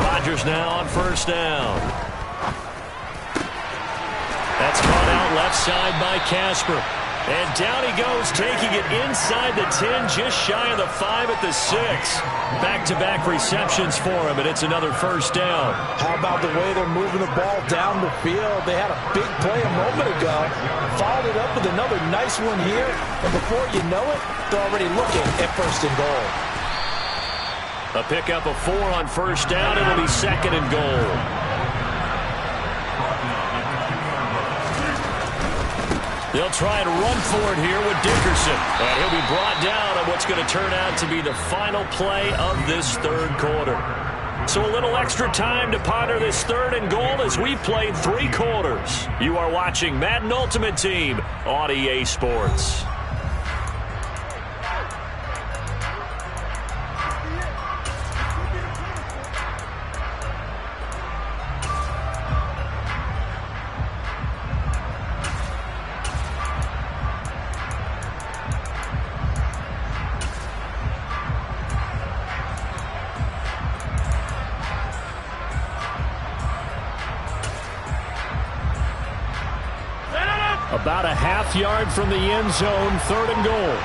Rodgers now on first down. That's caught out left side by Casper. And down he goes, taking it inside the 10, just shy of the 5 at the 6. Back-to-back receptions for him, and it's another first down. How about the way they're moving the ball down the field? They had a big play a moment ago, followed it up with another nice one here, and before you know it, they're already looking at first and goal. A pickup of 4 on first down. It'll be second and goal. They'll try and run for it here with Dickerson. And he'll be brought down on what's going to turn out to be the final play of this third quarter. So a little extra time to ponder this third and goal as we've played 3 quarters. You are watching Madden Ultimate Team on EA Sports. About a half yard from the end zone, third and goal.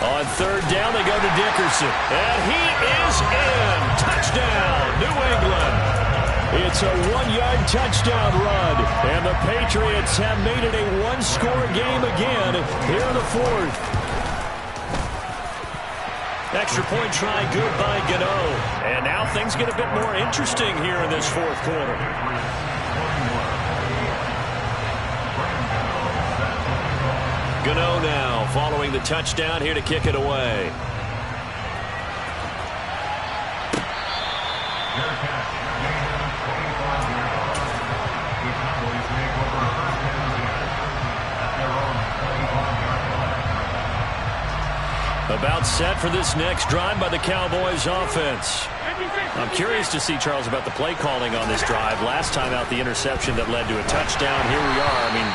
On third down, they go to Dickerson. And he is in. Touchdown, New England. It's a 1-yard touchdown run. And the Patriots have made it a one-score game again here in the fourth. Extra point try good by Gano. And now things get a bit more interesting here in this fourth quarter. Gano now following the touchdown here to kick it away. About set for this next drive by the Cowboys offense. I'm curious to see, Charles, about the play calling on this drive. Last time out, the interception that led to a touchdown. Here we are. I mean,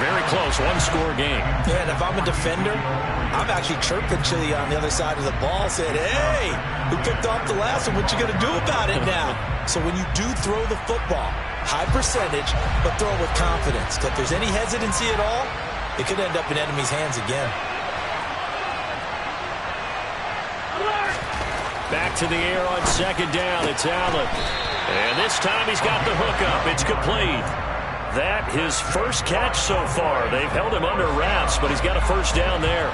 very close, one-score game. Yeah, and if I'm a defender, I'm actually chirping Chili on the other side of the ball, saying, hey, who picked off the last one? What you going to do about it now? So when you do throw the football, high percentage, but throw it with confidence. If there's any hesitancy at all, it could end up in enemy's hands again. Back to the air on second down. It's Allen. And this time he's got the hookup. It's complete. That his first catch so far. They've held him under wraps, but he's got a first down there.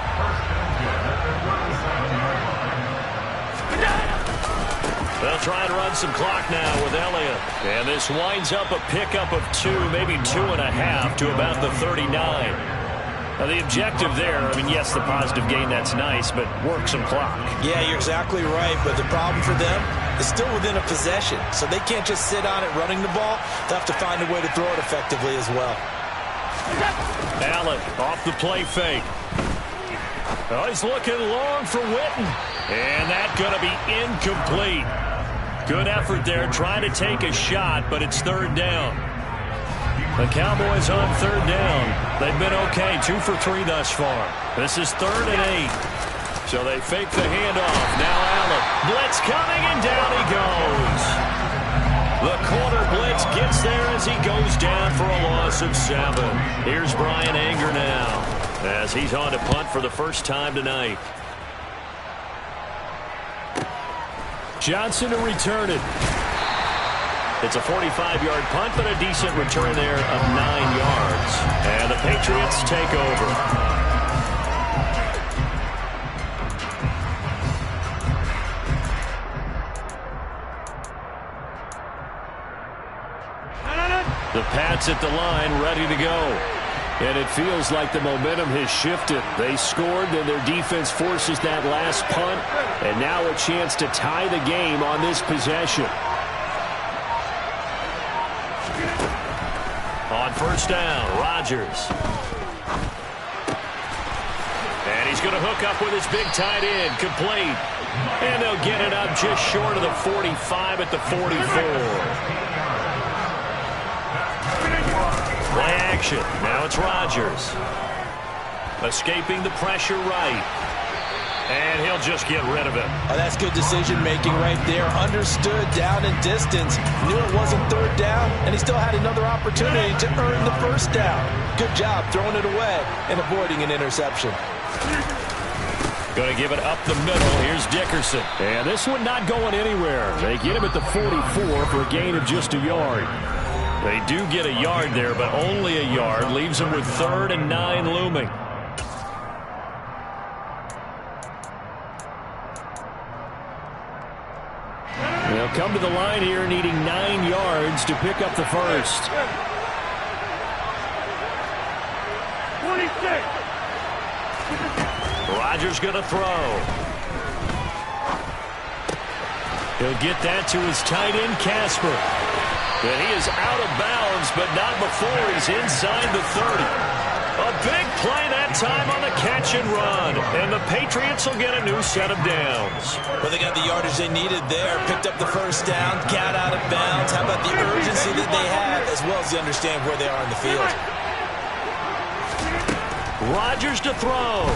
They'll try and run some clock now with Elliott. And this winds up a pickup of 2, maybe 2.5 to about the 39. Now, the objective there, I mean, yes, the positive gain, that's nice, but work some clock. Yeah, you're exactly right, but the problem for them is still within a possession, so they can't just sit on it running the ball. They'll have to find a way to throw it effectively as well. Allen off the play fake. Oh, he's looking long for Witten, and that's going to be incomplete. Good effort there, trying to take a shot, but it's third down. The Cowboys on third down. They've been okay, 2 for 3 thus far. This is 3rd and 8. So they fake the handoff. Now Allen. Blitz coming, and down he goes. The corner blitz gets there as he goes down for a loss of 7. Here's Brian Anger now as he's on to punt for the first time tonight. Johnson to return it. It's a 45-yard punt, but a decent return there of 9 yards. And the Patriots take over. The Pats at the line, ready to go. And it feels like the momentum has shifted. They scored, then their defense forces that last punt, and now a chance to tie the game on this possession. On first down, Rodgers. And he's going to hook up with his big tight end, complete. And they'll get it up just short of the 45 at the 44. Play action. Now it's Rodgers. Escaping the pressure right. And he'll just get rid of it. Oh, that's good decision-making right there. Understood down and distance. Knew it wasn't third down, and he still had another opportunity to earn the first down. Good job throwing it away and avoiding an interception. Going to give it up the middle. Here's Dickerson. And this one not going anywhere. They get him at the 44 for a gain of just a yard. They do get a yard there, but only a yard. Leaves them with 3rd and 9 looming. They'll come to the line here needing 9 yards to pick up the first. 26. Rodgers going to throw. He'll get that to his tight end, Casper. And he is out of bounds, but not before he's inside the 30. A big play that time on the catch and run. And the Patriots will get a new set of downs. Well, they got the yardage they needed there. Picked up the first down, got out of bounds. How about the urgency that they have, as well as they understand where they are in the field. Rodgers to throw.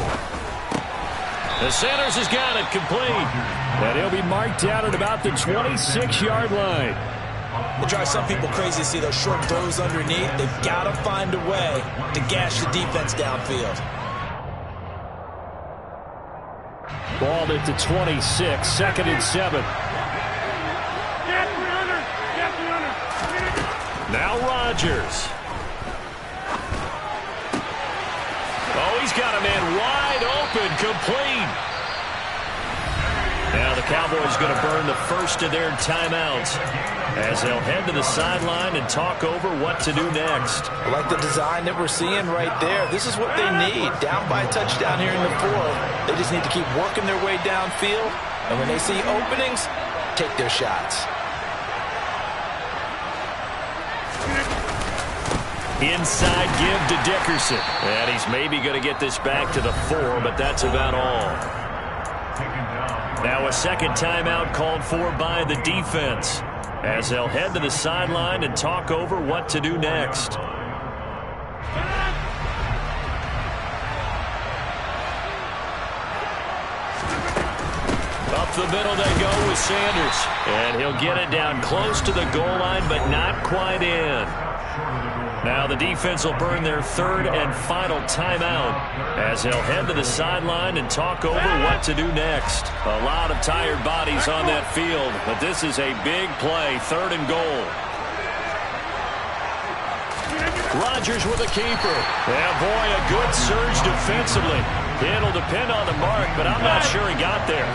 The Sanders has got it complete. And he'll be marked out at about the 26-yard line. It drives some people crazy to see those short throws underneath. They've got to find a way to gash the defense downfield. Ball at the 26, 2nd and 7. Now Rodgers. Oh, he's got a man wide open, complete. Now the Cowboys going to burn the first of their timeouts as they'll head to the sideline and talk over what to do next. I like the design that we're seeing right there. This is what they need. Down by a touchdown here in the 4th. They just need to keep working their way downfield. And when they see openings, take their shots. Inside give to Dickerson. And he's maybe going to get this back to the 4, but that's about all. Now a second timeout called for by the defense as they'll head to the sideline and talk over what to do next. Up the middle they go with Sanders. And he'll get it down close to the goal line, but not quite in. Now the defense will burn their 3rd and final timeout as they'll head to the sideline and talk over what to do next. A lot of tired bodies on that field, but this is a big play, 3rd and goal. Rodgers with a keeper. Yeah, boy, a good surge defensively. It'll depend on the mark, but I'm not sure he got there.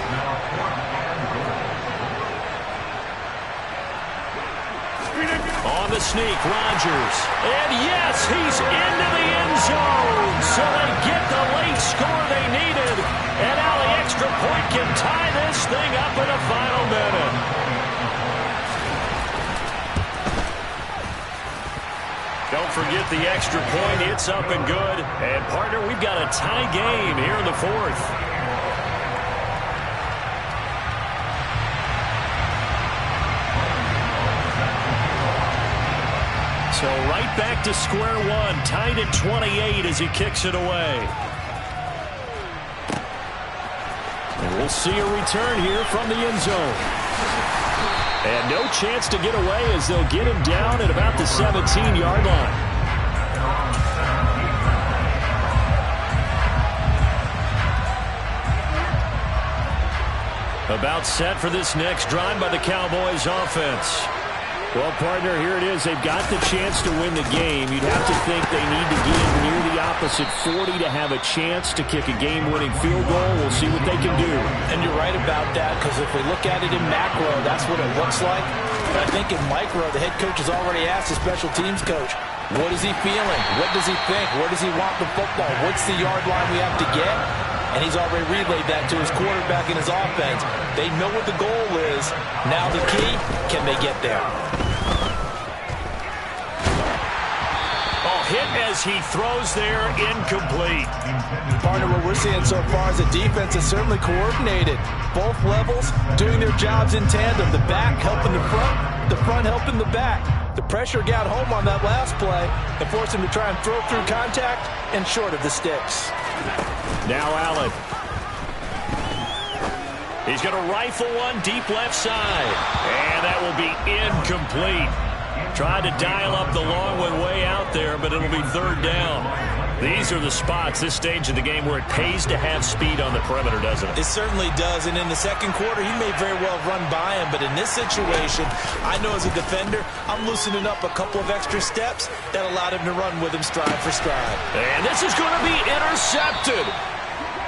On the sneak, Rodgers. And yes, he's into the end zone. So they get the late score they needed. And now the extra point can tie this thing up in the final minute. Don't forget the extra point. It's up and good. And, partner, we've got a tie game here in the 4th. So right back to square one, tied at 28 as he kicks it away. And we'll see a return here from the end zone. And no chance to get away as they'll get him down at about the 17-yard line. About set for this next drive by the Cowboys offense. Well, partner, here it is. They've got the chance to win the game. You'd have to think they need to get near the opposite 40 to have a chance to kick a game-winning field goal. We'll see what they can do. And you're right about that, because if we look at it in macro, that's what it looks like. But I think in micro, the head coach has already asked the special teams coach, what is he feeling? What does he think? Where does he want the football? What's the yard line we have to get? And he's already relayed that to his quarterback and his offense. They know what the goal is. Now the key, can they get there? Hit as he throws there, incomplete. Partner, what we're seeing so far is the defense is certainly coordinated. Both levels doing their jobs in tandem. The back helping the front helping the back. The pressure got home on that last play and forced him to try and throw through contact and short of the sticks. Now Allen. He's going to rifle one deep left side. And that will be incomplete. Tried to dial up the long one way out there, but it'll be third down. These are the spots, this stage of the game, where it pays to have speed on the perimeter, doesn't it? It certainly does, and in the second quarter, he may very well run by him, but in this situation, I know as a defender, I'm loosening up a couple of extra steps that allowed him to run with him stride for stride. And this is going to be intercepted.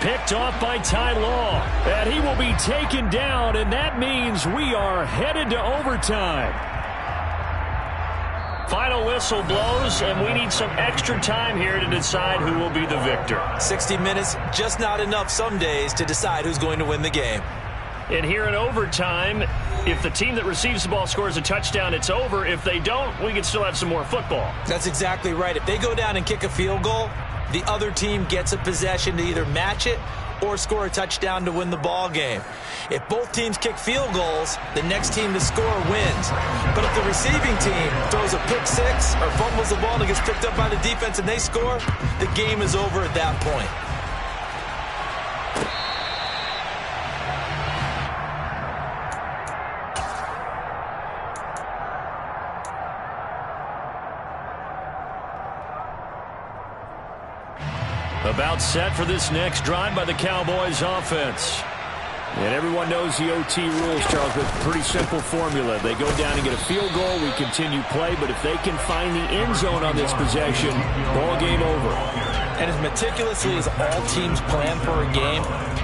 Picked off by Ty Law. And he will be taken down, and that means we are headed to overtime. Final whistle blows, and we need some extra time here to decide who will be the victor. 60 minutes, just not enough some days to decide who's going to win the game. And here in overtime, if the team that receives the ball scores a touchdown, it's over. If they don't, we can still have some more football. That's exactly right. If they go down and kick a field goal, the other team gets a possession to either match it or score a touchdown to win the ball game. If both teams kick field goals, the next team to score wins. But if the receiving team throws a pick six or fumbles the ball and it gets picked up by the defense and they score, the game is over at that point. About set for this next drive by the Cowboys offense. And everyone knows the OT rules, Charles, but pretty simple formula. They go down and get a field goal, we continue play, but if they can find the end zone on this possession, ball game over. And as meticulously as all teams plan for a game,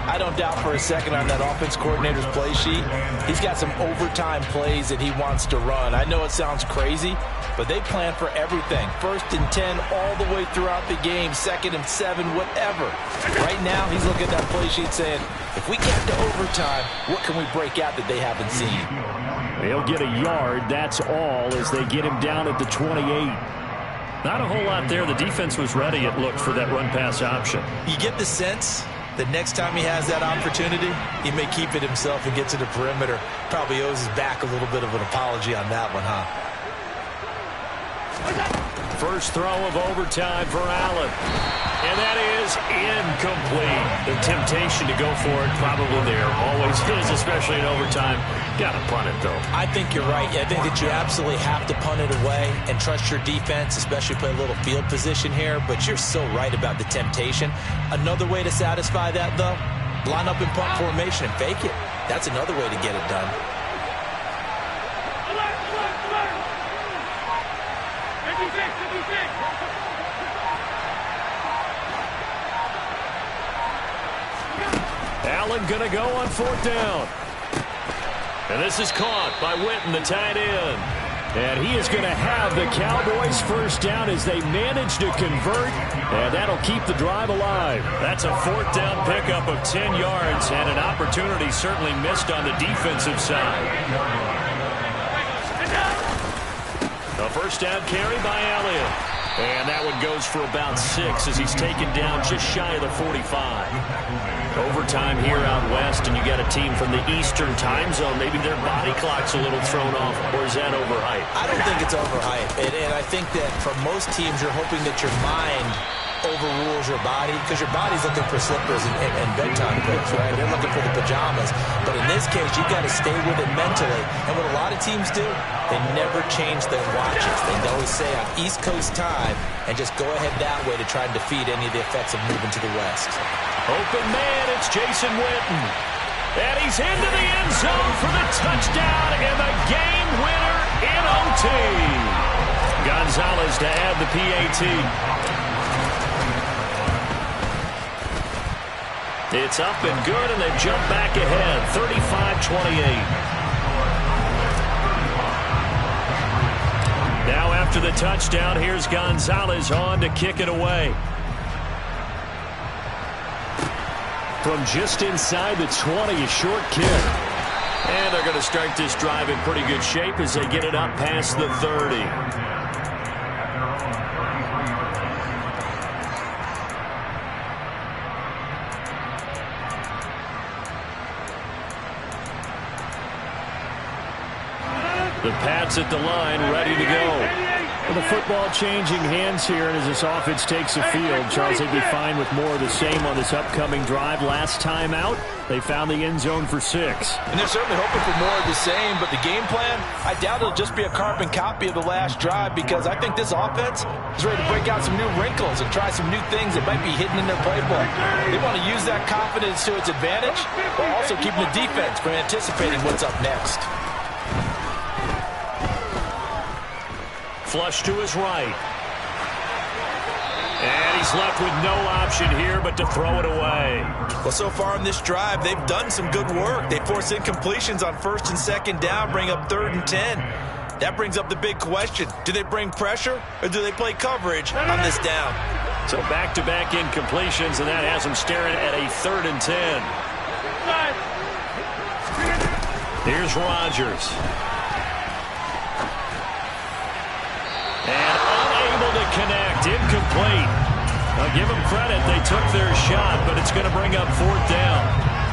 I don't doubt for a second on that offense coordinator's play sheet, he's got some overtime plays that he wants to run. I know it sounds crazy, but they plan for everything. 1st and 10 all the way throughout the game, 2nd and 7, whatever. Right now, he's looking at that play sheet saying, if we get to overtime, what can we break out that they haven't seen? They'll get a yard, that's all, as they get him down at the 28. Not a whole lot there. The defense was ready, it looked, for that run-pass option. You get the sense that next time he has that opportunity, he may keep it himself and get to the perimeter. Probably owes his back a little bit of an apology on that one, huh? First throw of overtime for Allen. And that is incomplete. The temptation to go for it probably there. Always is, especially in overtime. Got to punt it, though. I think you're right. I think that you absolutely have to punt it away and trust your defense, especially play a little field position here. But you're so right about the temptation. Another way to satisfy that, though, line up in punt formation and fake it. That's another way to get it done. Allen going to go on 4th down. And this is caught by Witten, the tight end. And he is going to have the Cowboys first down as they manage to convert. And that'll keep the drive alive. That's a 4th down pickup of 10 yards and an opportunity certainly missed on the defensive side. A first down carry by Elliott. And that one goes for about 6 as he's taken down just shy of the 45. Overtime here out west, and you got a team from the Eastern time zone. Maybe their body clock's a little thrown off, or is that overhyped? I don't think it's overhyped. And I think that for most teams, you're hoping that your mind overrules your body, because your body's looking for slippers and bedtime clothes, right? They're looking for the pajamas. But in this case, you've got to stay with it mentally. And what a lot of teams do, they never change their watches. They always say on East Coast time and just go ahead that way to try and defeat any of the effects of moving to the West. Open man, it's Jason Witten. And he's into the end zone for the touchdown, and the game winner in OT. Gonzalez to add the PAT. It's up and good, and they've jumped back ahead, 35-28. Now after the touchdown, here's Gonzalez on to kick it away. From just inside the 20, a short kick. And they're going to start this drive in pretty good shape as they get it up past the 30. The Pats at the line, ready to go. Well, the football changing hands here, and as this offense takes the field, Charles, they'd be fine with more of the same on this upcoming drive. Last time out, they found the end zone for 6. And they're certainly hoping for more of the same, but the game plan, I doubt it'll just be a carbon copy of the last drive, because I think this offense is ready to break out some new wrinkles and try some new things that might be hidden in their playbook. They want to use that confidence to its advantage, while also keeping the defense from anticipating what's up next. Flush to his right. And he's left with no option here but to throw it away. Well, so far in this drive, they've done some good work. They force incompletions on 1st and 2nd down, bring up 3rd and 10. That brings up the big question. Do they bring pressure or do they play coverage on this down? So back-to-back incompletions, and that has them staring at a 3rd and 10. Here's Rodgers. And unable to connect, incomplete. I'll give them credit, they took their shot, but it's going to bring up 4th down.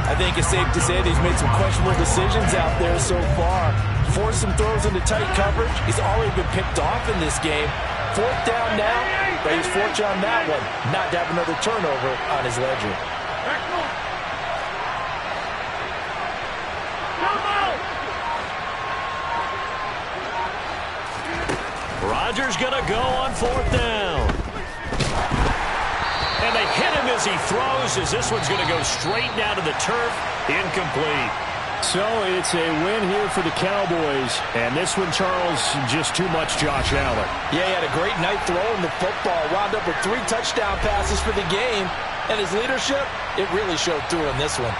I think it's safe to say that he's made some questionable decisions out there so far. Forced some throws into tight coverage. He's already been picked off in this game. 4th down now, but he's fortunate on that one, not to have another turnover on his ledger. Rodgers going to go on 4th down. And they hit him as he throws, as this one's going to go straight down to the turf. Incomplete. So it's a win here for the Cowboys. And this one, Charles, just too much Josh Allen. Yeah, he had a great night throwing the football. Wound up with 3 touchdown passes for the game. And his leadership, it really showed through in this one.